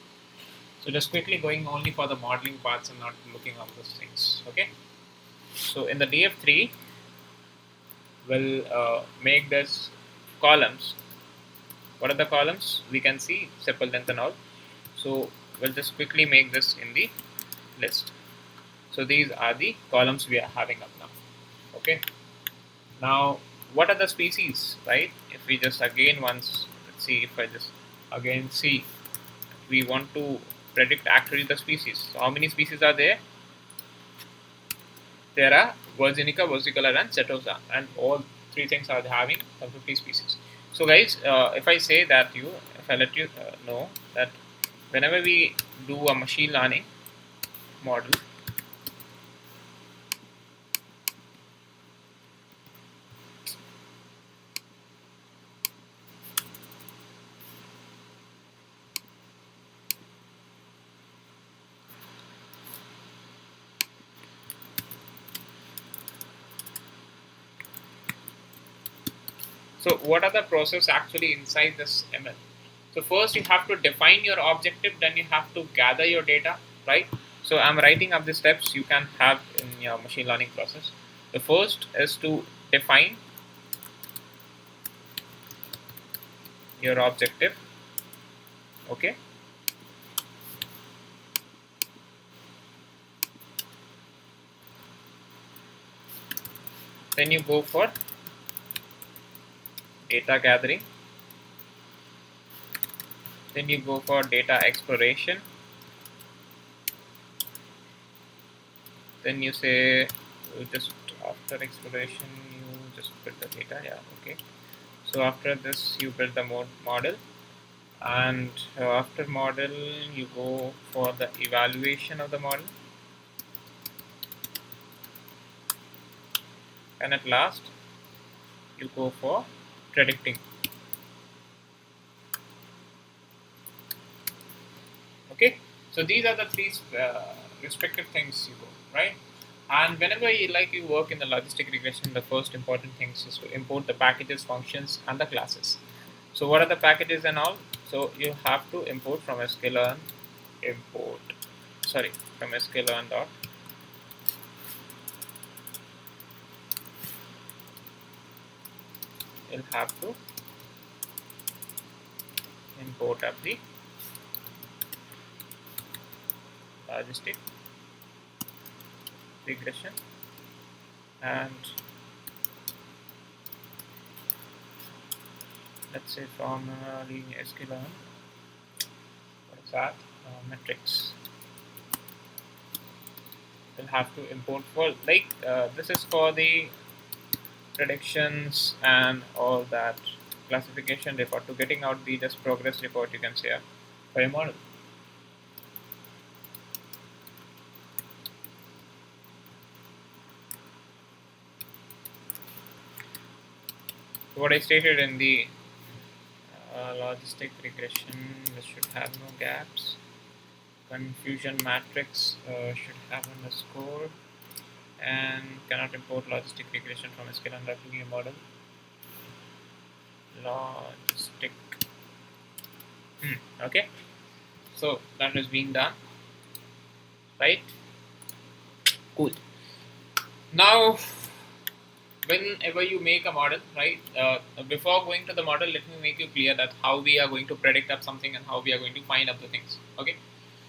So just quickly going only for the modeling parts and not looking at those things. Okay. So in the DF3, we'll make this columns. What are the columns? We can see sepal length and all. So we'll just quickly make this in the list. So these are the columns we are having up now. Okay. Now, what are the species, right? If we just again once, let's see if I just again see, we want to predict actually the species. So how many species are there? There are Virginica, versicolor, and setosa, and all three things are having 50 species. So guys, if I say that if I let you know that whenever we do a machine learning model, so what are the process actually inside this ML? So first you have to define your objective, then you have to gather your data, right? So I'm writing up the steps you can have in your machine learning process. The first is to define your objective. Okay. Then you go for data gathering. Then you go for data exploration. Then you say just after exploration you just build the data. Yeah, okay. So after this you build the model, and after model you go for the evaluation of the model, and at last you go for predicting. Okay, so these are the three respective things you go, right? And whenever you work in the logistic regression, the first important things is to import the packages, functions, and the classes. So what are the packages and all? So you have to import from sklearn import, sorry, from sklearn dot you'll have to import up the logistic regression, and let's say from linear sklearn, what is that, metrics. We'll have to import for this is for the predictions and all that classification report, to getting out the just progress report, you can say, for your model. So what I stated in the logistic regression, this should have no gaps. Confusion matrix should have underscore, and cannot import logistic regression from sklearn model. Logistic. Okay, so that is being done, right? Cool. Now whenever you make a model, right, before going to the model, let me make you clear that how we are going to predict up something and how we are going to find up the things. Okay,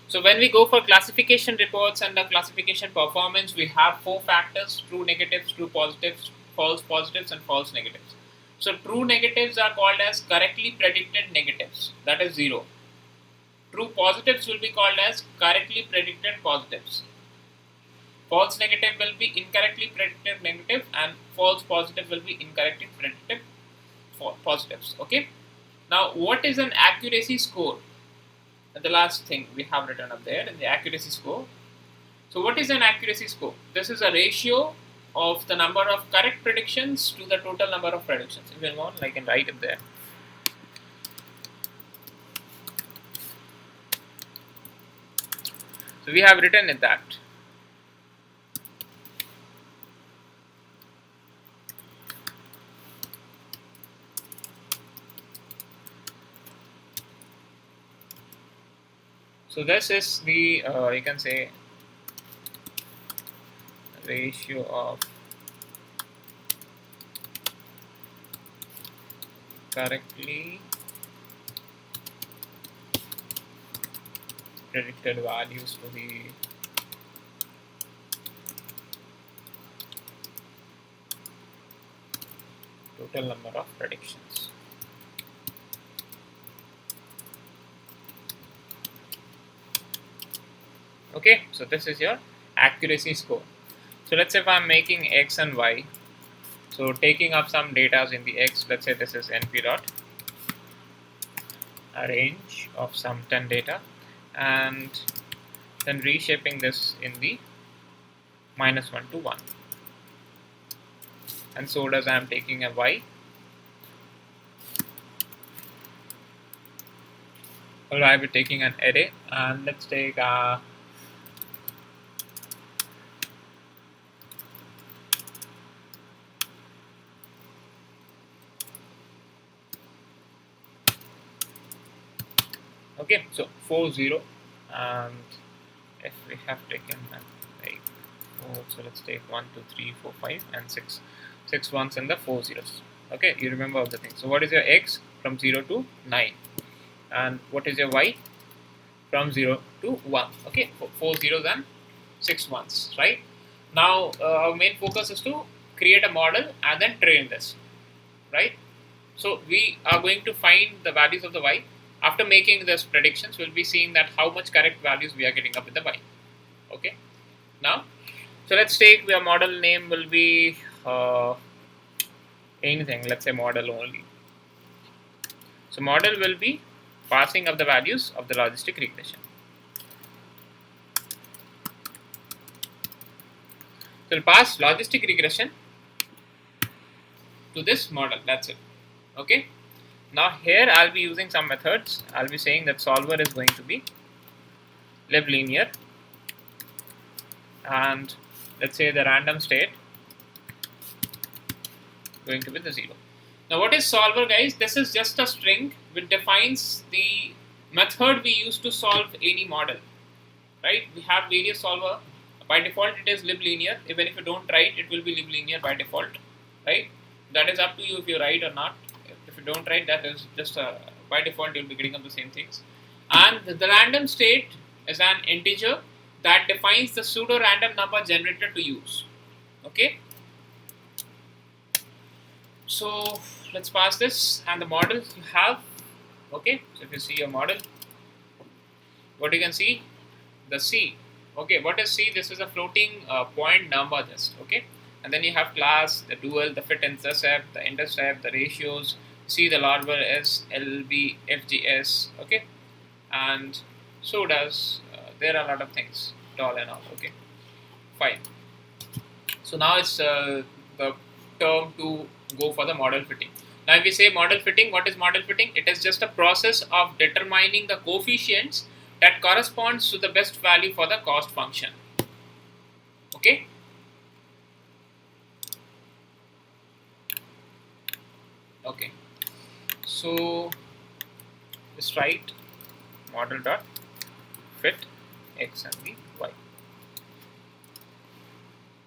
so when we go for classification reports and the classification performance, we have four factors: true negatives, true positives, false positives, and false negatives. So true negatives are called as correctly predicted negatives, that is 0. True positives will be called as correctly predicted positives. False negative will be incorrectly predicted negative, and false positive will be incorrectly predicted positives. Okay. Now, what is an accuracy score? The last thing we have written up there in the accuracy score. So, what is an accuracy score? This is a ratio of the number of correct predictions to the total number of predictions. If you want, I can write it there. So, we have written it that. So this is the you can say ratio of correctly predicted values to the total number of predictions. Okay, so this is your accuracy score. So let's say if I'm making x and y, so taking up some data in the x, let's say this is np dot, a range of some 10 data, and then reshaping this in the -1 to 1. And so does I'm taking a y. Well, I'll be taking an array, and let's take Okay, so 4 0, and if we have taken like 4, so let's take 1 2 3 4 5 and 6 ones and the 4 zeros. Okay, you remember all the things. So what is your x from 0 to 9, and what is your y from 0 to 1? Okay, 4 zeros and 6 ones, right? Now our main focus is to create a model and then train this, right? So we are going to find the values of the y. After making these predictions, we'll be seeing that how much correct values we are getting up with the y. Okay. Now, so let's take your model name will be anything. Let's say model only. So model will be passing of the values of the logistic regression. So we'll pass logistic regression to this model. That's it. Okay. Now here I'll be using some methods. I'll be saying that solver is going to be lib linear, and let's say the random state going to be the 0. Now what is solver, guys? This is just a string which defines the method we use to solve any model, right? We have various solver. By default it is lib linear. Even if you don't write, it will be lib linear by default, right? That is up to you if you write or not. If you don't write, that is just by default you'll be getting up the same things. And the random state is an integer that defines the pseudo random number generator to use. Okay, so let's pass this, and the model you have. Okay, so if you see your model, what you can see, the C. Okay, what is C? This is a floating point number just. Okay, and then you have class, the dual, the fit intercept, the ratios. C, the larval S, LB, FGS. Okay, and so does there are a lot of things, tall and all. Okay, fine. So now it's the term to go for the model fitting. Now if we say model fitting, what is model fitting? It is just a process of determining the coefficients that corresponds to the best value for the cost function. Okay. Okay. So just write model dot fit x and the y.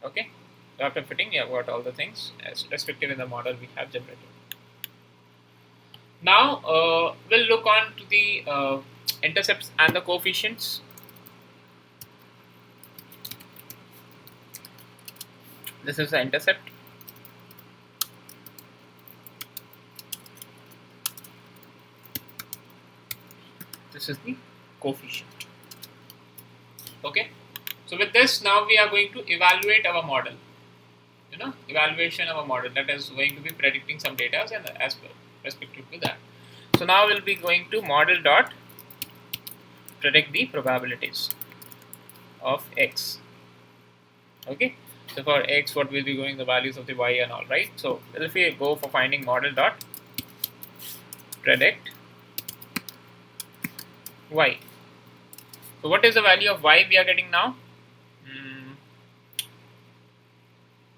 Okay. So after fitting, you have got all the things as respective in the model we have generated. Now we'll look on to the intercepts and the coefficients. This is the intercept. This is the coefficient. Okay. So with this, now we are going to evaluate our model. Evaluation of a model that is going to be predicting some data and as per respective to that. So now we'll be going to model dot predict the probabilities of x. Okay. So for x, what will be going the values of the y and all, right? So if we go for finding model dot predict y. So what is the value of y we are getting now?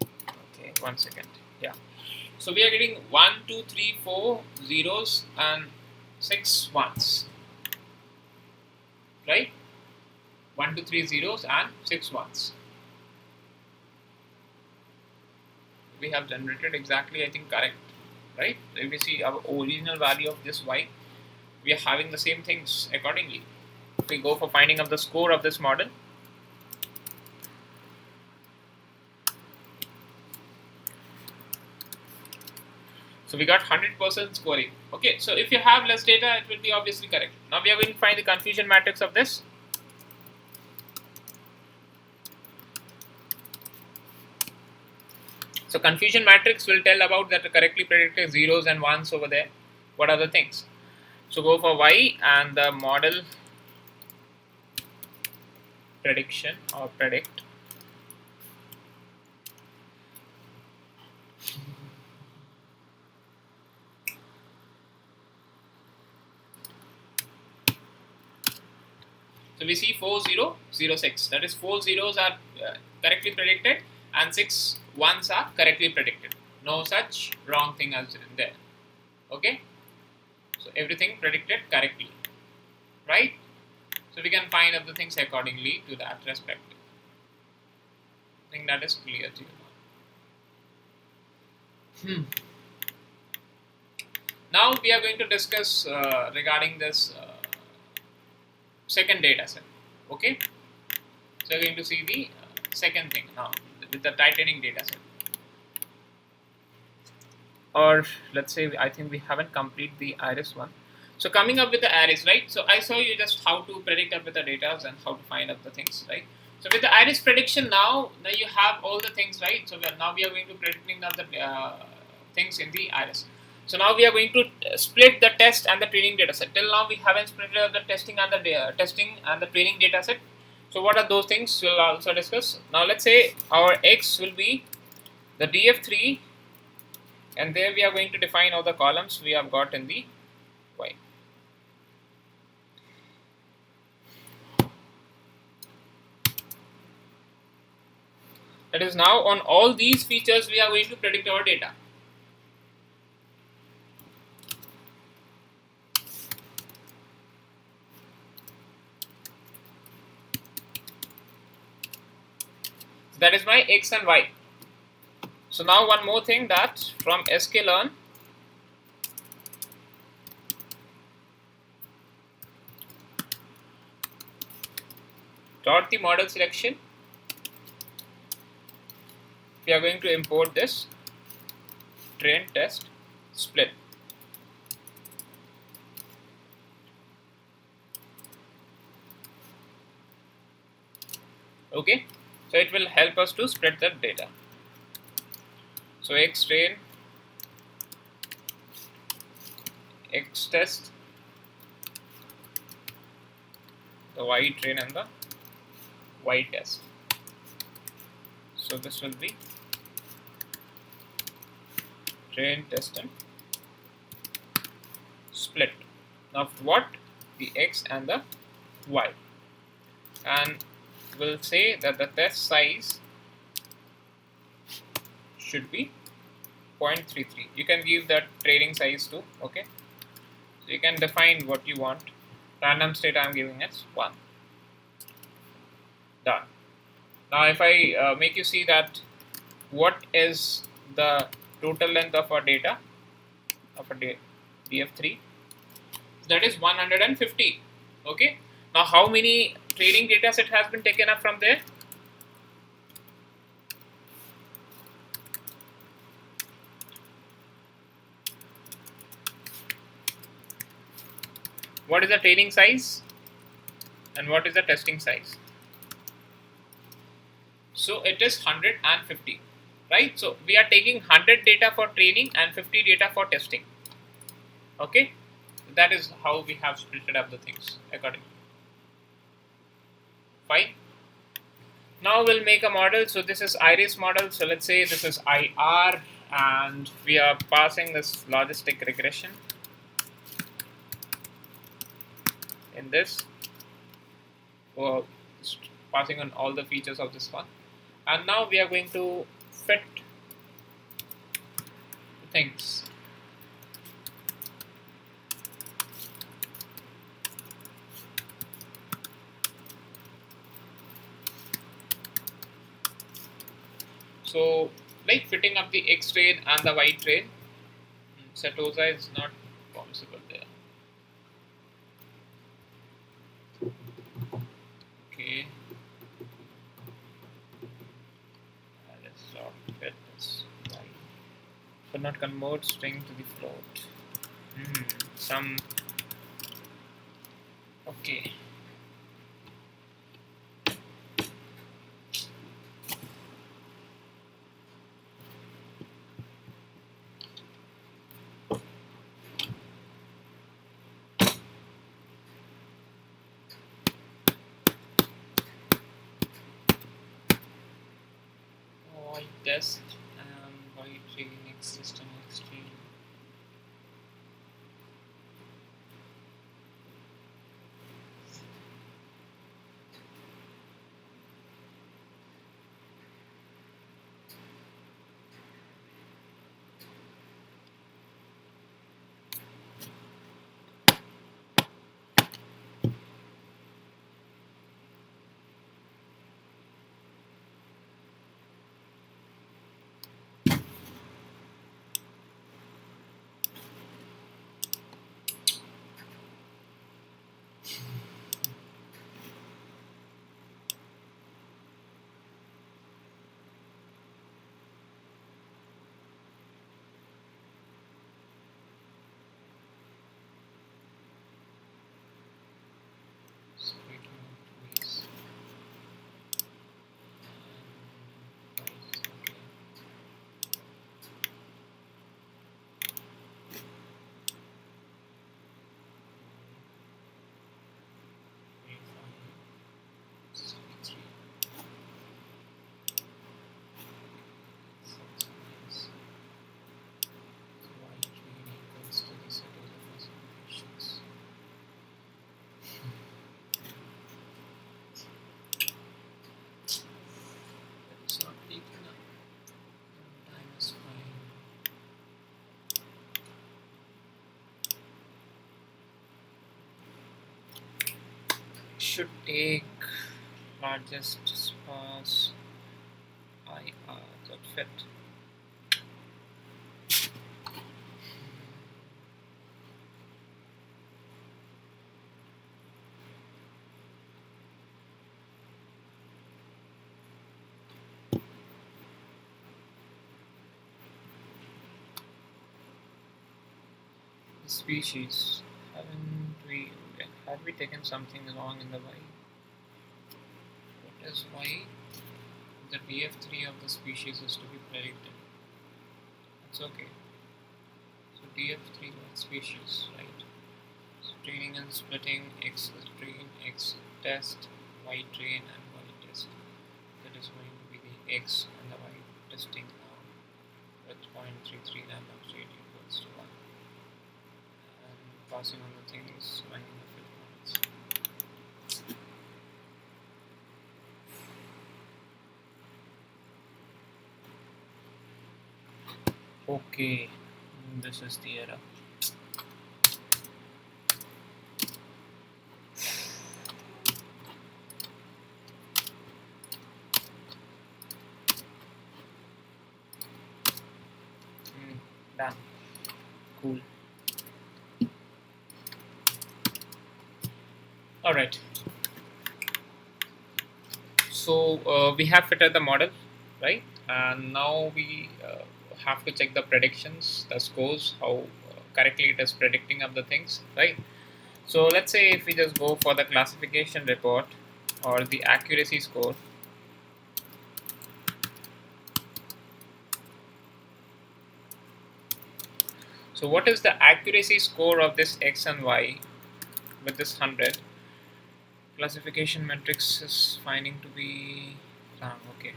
Okay, 1 second. Yeah. So we are getting 1, 2, 3, 4 zeros and 6 ones. Right? 1, 2, 3 zeros and 6 ones. We have generated exactly, I think, correct. Right? If we see our original value of this y, we are having the same things accordingly. If we go for finding of the score of this model, so we got 100% scoring. Okay, so if you have less data, it will be obviously correct. Now we are going to find the confusion matrix of this. So confusion matrix will tell about that correctly predicted zeros and ones over there. What are the things? So go for y and the model prediction or predict. So we see 4006. That is 4 zeros are correctly predicted and 6 ones are correctly predicted. No such wrong thing as in there. Okay. So everything predicted correctly. right? So we can find out the things accordingly to that respect. I think that is clear to you now. Now we are going to discuss regarding this second data set. Okay, so we're going to see the second thing now with the tightening data set. Or let's say I think we haven't completed the iris one. So coming up with the iris, right? So I saw you just how to predict up with the data and how to find up the things, right? So with the iris prediction now you have all the things, right? So now we are going to predicting now the things in the iris. So now we are going to split the test and the training data set. Till now we haven't split up the testing and the training data set. So what are those things? We'll also discuss. Now let's say our X will be the DF3, and there we are going to define all the columns we have got in the Y. That is, now on all these features we are going to predict our data. So that is my X and Y. So now one more thing, that from sklearn dot the model selection, we are going to import this train test split. Okay, so it will help us to split the data. So X train, X test, the Y train and the Y test. So this will be train test and split of what? The X and the Y. And we'll say that the test size should be 0.33. You can give that training size too. Okay, so you can define what you want. Random state I'm giving it 1. Done. Now if I make you see that what is the total length of our data of a DF3, that is 150. Okay, now how many training data set has been taken up from there? What is the training size and what is the testing size? So it is 150, right? So we are taking 100 data for training and 50 data for testing. Okay, that is how we have split up the things accordingly. Fine. Now we'll make a model. So this is iris model. So let's say this is IR, and we are passing this logistic regression in this. Well, passing on all the features of this one, and now we are going to fit things. So like fitting up the X train and the Y train, Setosa is not possible there. Okay, let's not fit this Y. Could not convert string to the float. Some okay. Test and by training next system extreme. should take largest sparse IR that fit. Species. Haven't we had we taken something wrong in the Y? What is Y? The DF3 of the species is to be predicted. That's okay. So DF3 of species, right? So training and splitting X train, X test, Y train and Y test. That is going to be the X and the Y testing now with 0.33 nanometer rate equals to 1. And passing on the things, finding the fit points. Okay, this is the error. Done. Cool. Alright. So we have fitted the model, right? And now we have to check the predictions, the scores, how correctly it is predicting of the things, right? So let's say if we just go for the classification report or the accuracy score. So what is the accuracy score of this X and Y with this 100? Classification matrix is finding to be wrong. Okay.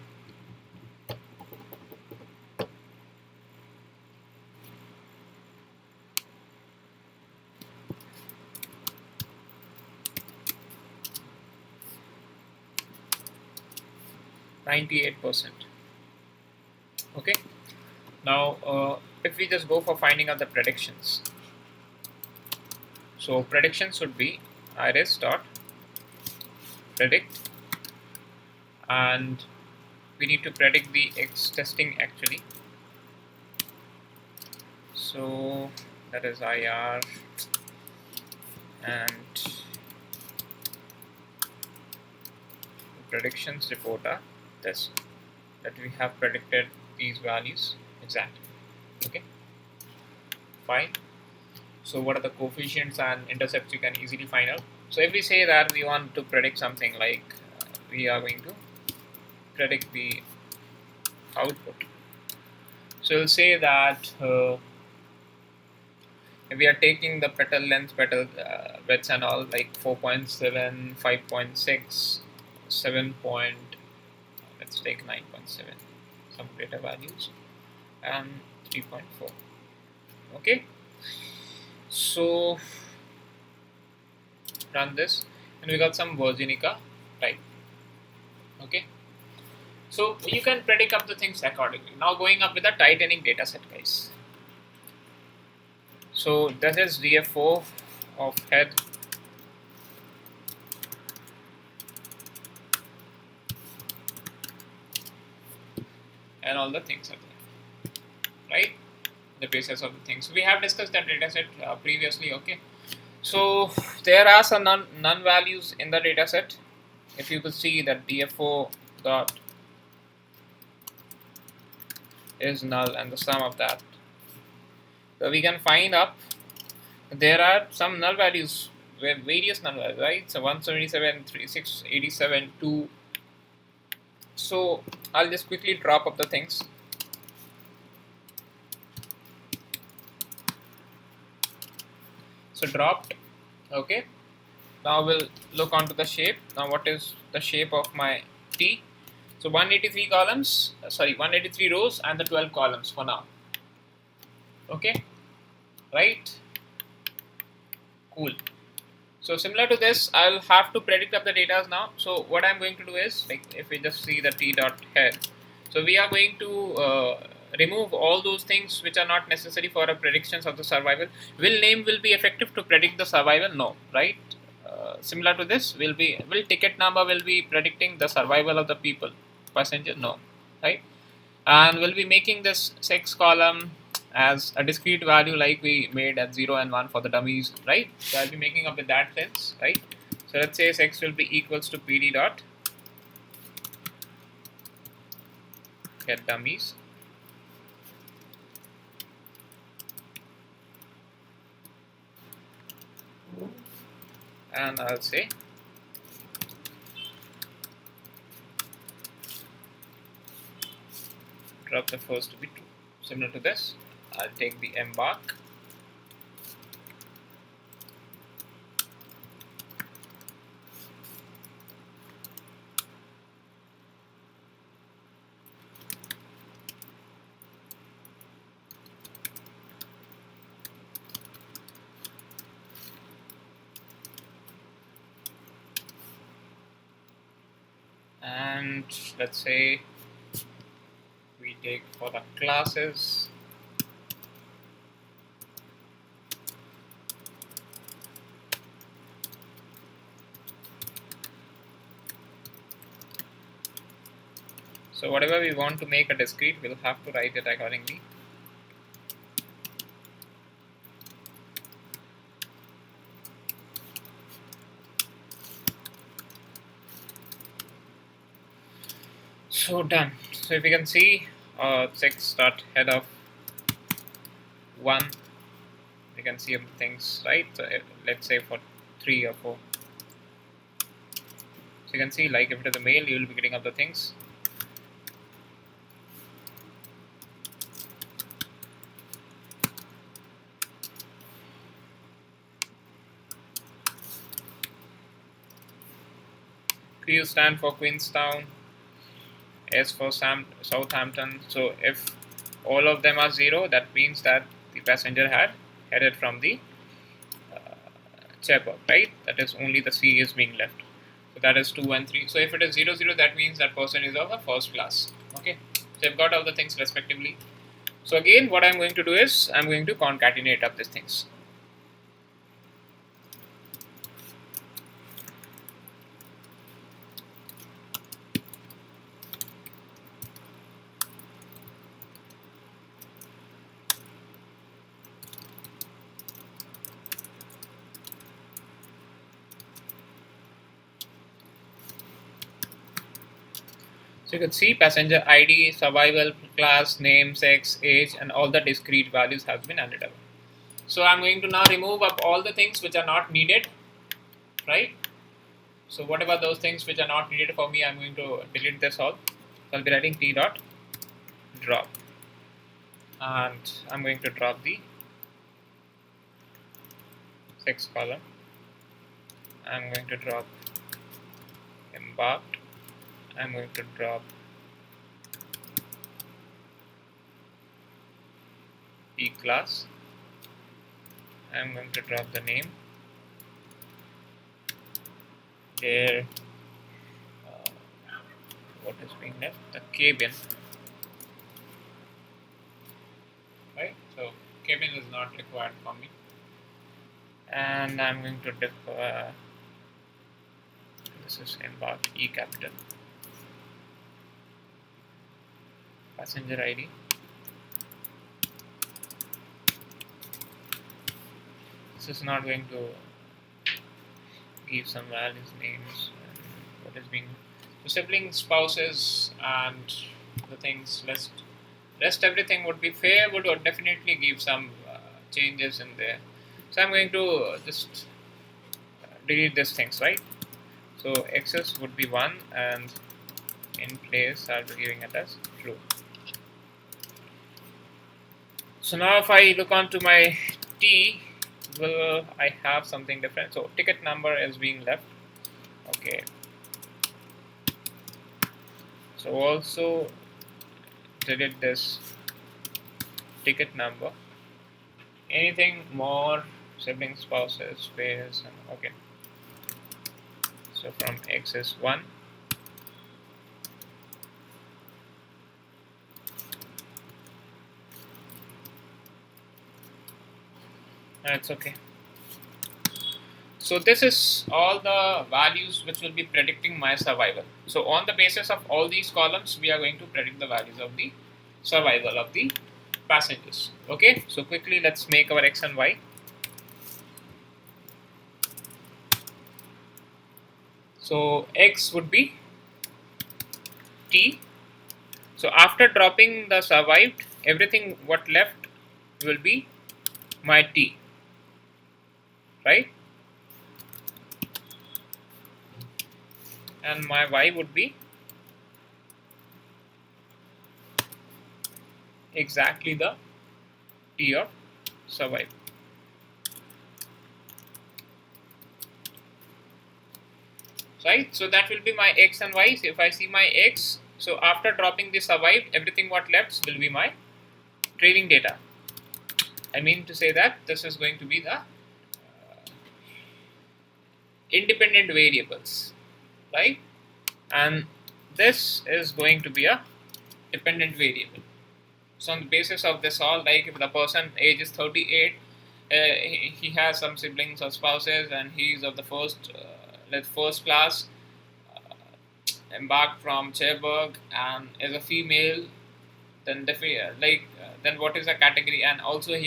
%98. Okay. Now, if we just go for finding out the predictions, so predictions would be iris dot predict, and we need to predict the X testing actually. So that is IR and predictions reporter test that we have predicted these values exactly. Okay, fine. So what are the coefficients and intercepts you can easily find out. So if we say that we want to predict something like we are going to predict the output. So we'll say that if we are taking the petal length, petal widths and all like 4.7, 5.6, 7 point, let's take 9.7, some data values, and 3.4. Okay, so run this and we got some Virginica type. Okay, so you can predict up the things accordingly. Now going up with the tightening data set, guys. So that is DF4 of head and all the things are there, right? The basis of the things. We have discussed that dataset previously. Okay, so there are some none values in the dataset. If you could see that DF4 dot is null and the sum of that. So we can find up there are some null values, various null values, right? So 177, 36, 87, 2. So I'll just quickly drop up the things. So dropped. Okay. Now we'll look onto the shape. Now what is the shape of my T? So 183 columns, 183 rows and the 12 columns for now. Okay, right? Cool. So similar to this, I'll have to predict up the data now. So what I'm going to do is, like, if we just see the T dot head, so we are going to remove all those things which are not necessary for a predictions of the survival. Will name will be effective to predict the survival? No, right? similar to this will ticket number will be predicting the survival of the people passenger, no, right? And we'll be making this sex column as a discrete value like we made at 0 and 1 for the dummies, right? So I'll be making up with that sense, right? So let's say sex will be equals to pd dot get dummies, and I'll say drop the first to be true. Similar to this, I'll take the embark, and let's say we take for the classes so whatever we want to make a discrete, we'll have to write it accordingly. So done. So if you can see 6 dot head of 1, you can see things, right? So let's say for 3 or 4. So you can see, like, if it is a male, you will be getting up the things. Q stand for Queenstown, S for Southampton. So if all of them are 0, that means that the passenger had headed from the Cherbourg, right? That is only the C is being left. So that is 2 and 3. So if it is 0, 0, that means that person is of the first class. Okay. So I've got all the things respectively. So again, what I'm going to do is I'm going to concatenate up these things. So you can see passenger ID, survival, class, name, sex, age, and all the discrete values have been added up. So I'm going to now remove up all the things which are not needed, right? So whatever those things which are not needed for me, I'm going to delete this all. So I'll be writing t dot drop, and I'm going to drop the sex column. I'm going to drop embarked. I'm going to drop P class. I'm going to drop the name. There, what is being left? The cabin, right? So cabin is not required for me, and I'm going to defer. This is embark E capital. Passenger ID. This is not going to give some values, names, and what is being. So siblings, spouses, and the things rest everything would be fair. Would definitely give some changes in there. So I'm going to just delete these things, right? So excess would be 1, and in place I'll be giving it as true. So now if I look onto my T, will I have something different? So ticket number is being left. Okay. So also delete this ticket number. Anything more, siblings, spouses, pairs, and okay. So from X is 1. That's okay. So this is all the values which will be predicting my survival. So on the basis of all these columns, we are going to predict the values of the survival of the passengers. Okay, so quickly let's make our x and y. So x would be t. So after dropping the survived, everything what left will be my t, right? And my y would be exactly the t of survival. Right, so that will be my x and y. So if I see my x, so after dropping the survived, everything what left will be my training data. I mean to say that this is going to be the independent variables, right? And this is going to be a dependent variable. So on the basis of this all, like if the person age is 38, he has some siblings or spouses, and he is of the first class, embarked from Cherbourg, and is a female, then then what is the category? And also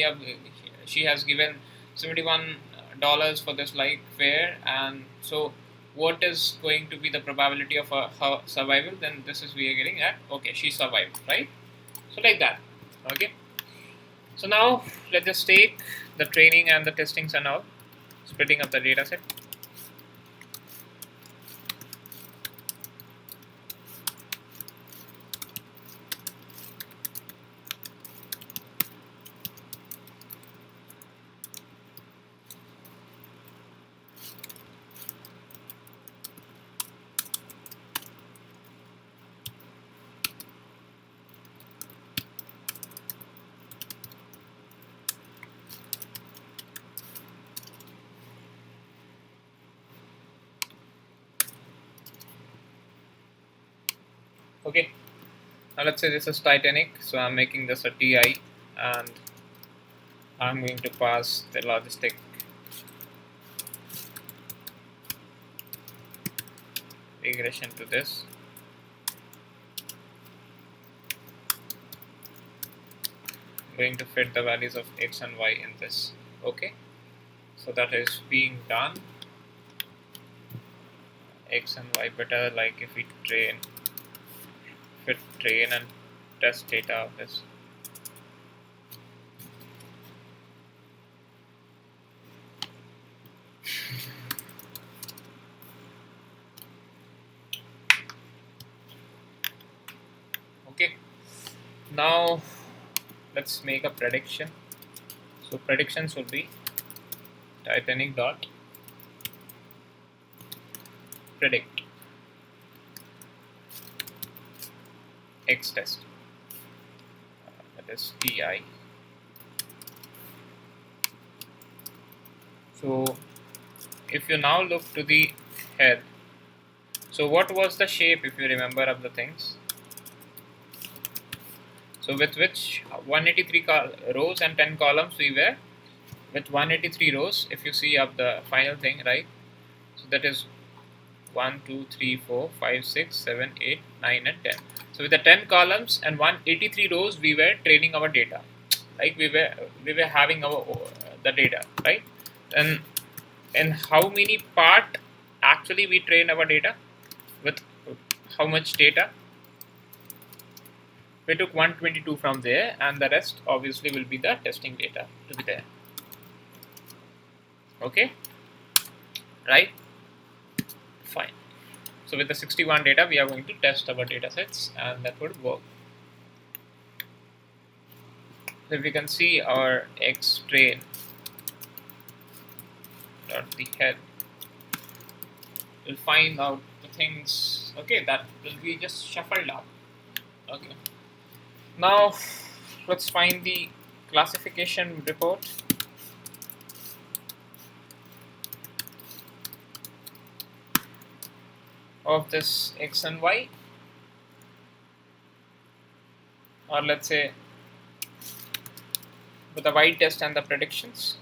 she has given $71 for this like fare, and so what is going to be the probability of her survival? Then this is we are getting at, okay, she survived, right? So like that. Okay, so now let's just take the training and the testings and all, splitting up the data set. Okay, now let's say this is Titanic, so I'm making this a TI, and I'm going to pass the logistic regression to this. I'm going to fit the values of x and y in this. Okay, so that is being done. X and y better, like if we train and test data of this. Okay, now let's make a prediction. So predictions will be Titanic dot predict x test, that is TI. So if you now look to the head, so what was the shape, if you remember, of the things? So with which 183 rows and 10 columns we were, with 183 rows, if you see up the final thing, right? So that is 1, 2, 3, 4, 5, 6, 7, 8, 9 and 10. So with the 10 columns and 183 rows, we were training our data. Like we were having our the data, right? And in how many part actually we train our data, with how much data? We took 122 from there, and the rest obviously will be the testing data to be there. Okay, right? Fine. So with the 61 data, we are going to test our data sets, and that would work. So if we can see our X train dot the head, we'll find out the things. Okay, that will be just shuffled up. Okay. Now let's find the classification report. Of this X and Y, or let's say with the Y test and the predictions.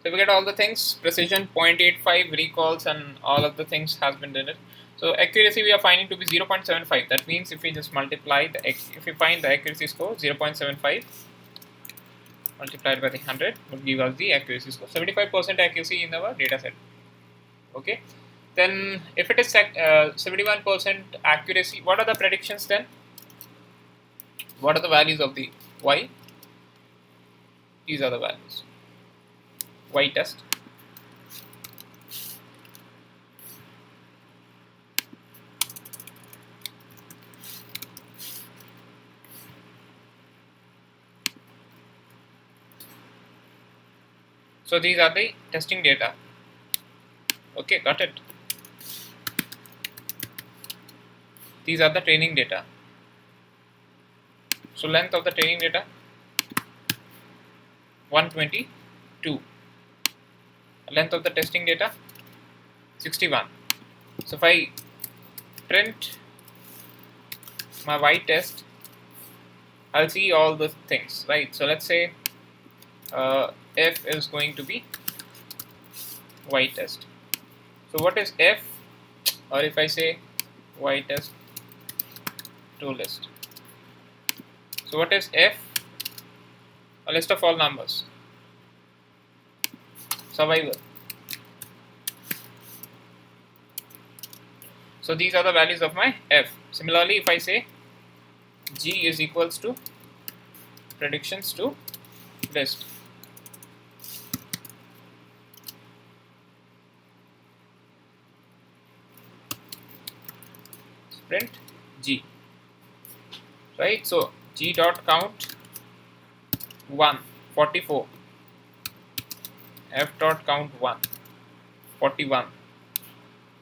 So if we get all the things, precision 0.85, recalls, and all of the things has been done. So accuracy we are finding to be 0.75. That means if we just multiply if we find the accuracy score 0.75 multiplied by the 100 would give us the accuracy score. 75% accuracy in our data set. Okay. Then if it is 71% accuracy, what are the predictions then? What are the values of the y? These are the values. Y test. So these are the testing data. Okay, got it. These are the training data. So length of the training data 122. Length of the testing data 61. So if I print my y test, I'll see all the things, right? So let's say f is going to be y test. So what is f? Or if I say y test to list. So what is f? A list of all numbers. Survival. So these are the values of my f. Similarly, if I say g is equals to predictions to list. Print g. Right? So g dot count 1, 44. F dot count 1, 41.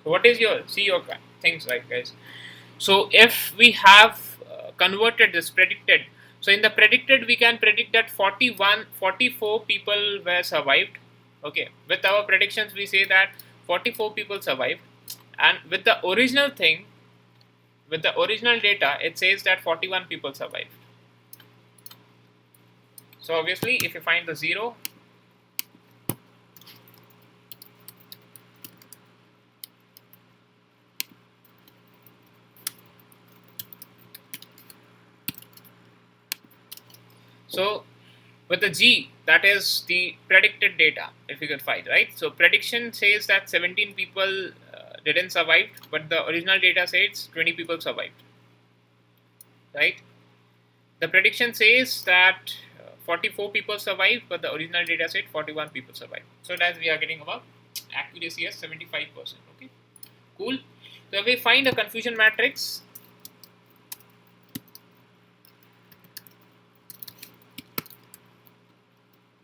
So what is your, see your things, right guys? So if we have converted this predicted, so in the predicted we can predict that 44 people were survived. Okay, with our predictions we say that 44 people survived, and with the original thing, with the original data, it says that 41 people survived. So obviously if you find the 0, so with the G, that is the predicted data, if you could find, right? So prediction says that 17 people didn't survive, but the original data says 20 people survived, right? The prediction says that 44 people survived, but the original data said 41 people survived. So that we are getting about accuracy as 75%. Okay, cool. So if we find a confusion matrix,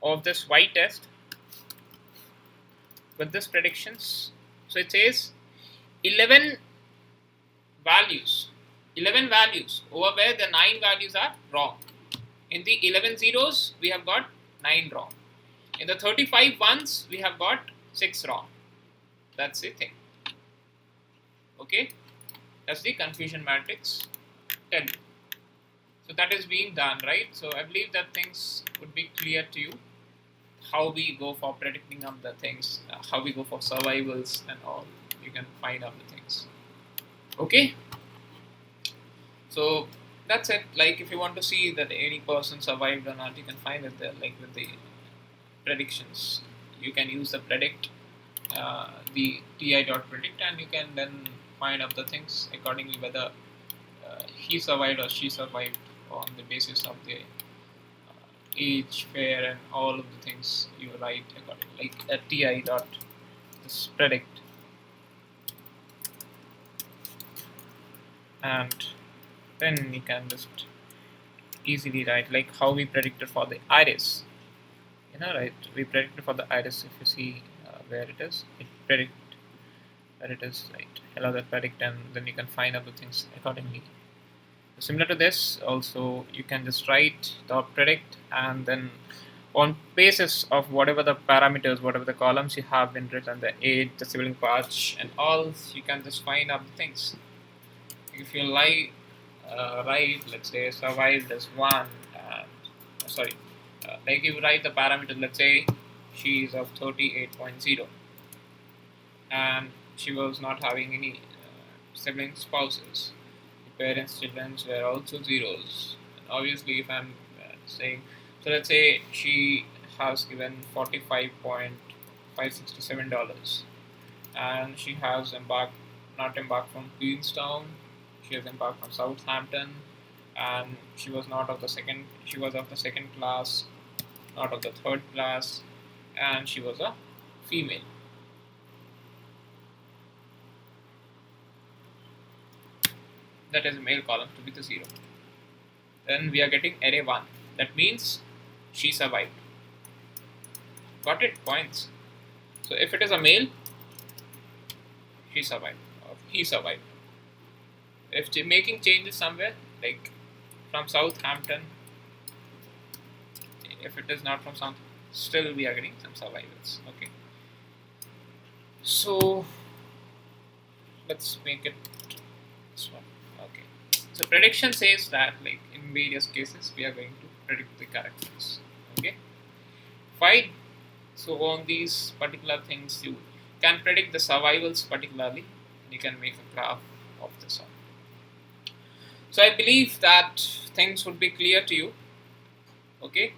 of this y test with this predictions, so it says 11 values over where the 9 values are wrong. In the 11 zeros we have got 9 wrong. In the 35 ones we have got 6 wrong. That's the thing. Okay, that's the confusion matrix 10. So that is being done, right? So I believe that things would be clear to you, how we go for predicting of the things, how we go for survivals and all. You can find out the things. Okay, so that's it. Like if you want to see that any person survived or not, you can find it there, like with the predictions. You can use the predict, the ti.predict, and you can then find out the things accordingly, whether he survived or she survived on the basis of the age, fair, and all of the things you write accordingly, like a ti dot this predict, and then you can just easily write like how we predicted for the iris. Right? We predicted for the iris. If you see where it is, it predict where it is, right? Hello, that predict, and then you can find out the things accordingly. Similar to this, also you can just write the predict, and then on basis of whatever the parameters, whatever the columns you have been written, the age, the sibling patch, and all, you can just find out the things. If you write, let's say survived as 1, and like you write the parameter, let's say she is of 38.0, and she was not having any sibling spouses. The parents' children were also zeros. And obviously, if I'm saying, so let's say she has given $45.567, and she has not embarked from Queenstown. She has embarked from Southampton, and she was not of the second. She was of the second class, not of the third class, and she was a female. That is a male column to be the zero. Then we are getting array 1. That means she survived. Got it? Points. So if it is a male, she survived or he survived. If making changes somewhere, like from Southampton, if it is not from South, still we are getting some survivals. Okay. So let's make it this one. Okay. So prediction says that, like, in various cases we are going to predict the characters. Okay. Fine. So on these particular things you can predict the survivals particularly. You can make a graph of this one. So I believe that things would be clear to you. Okay.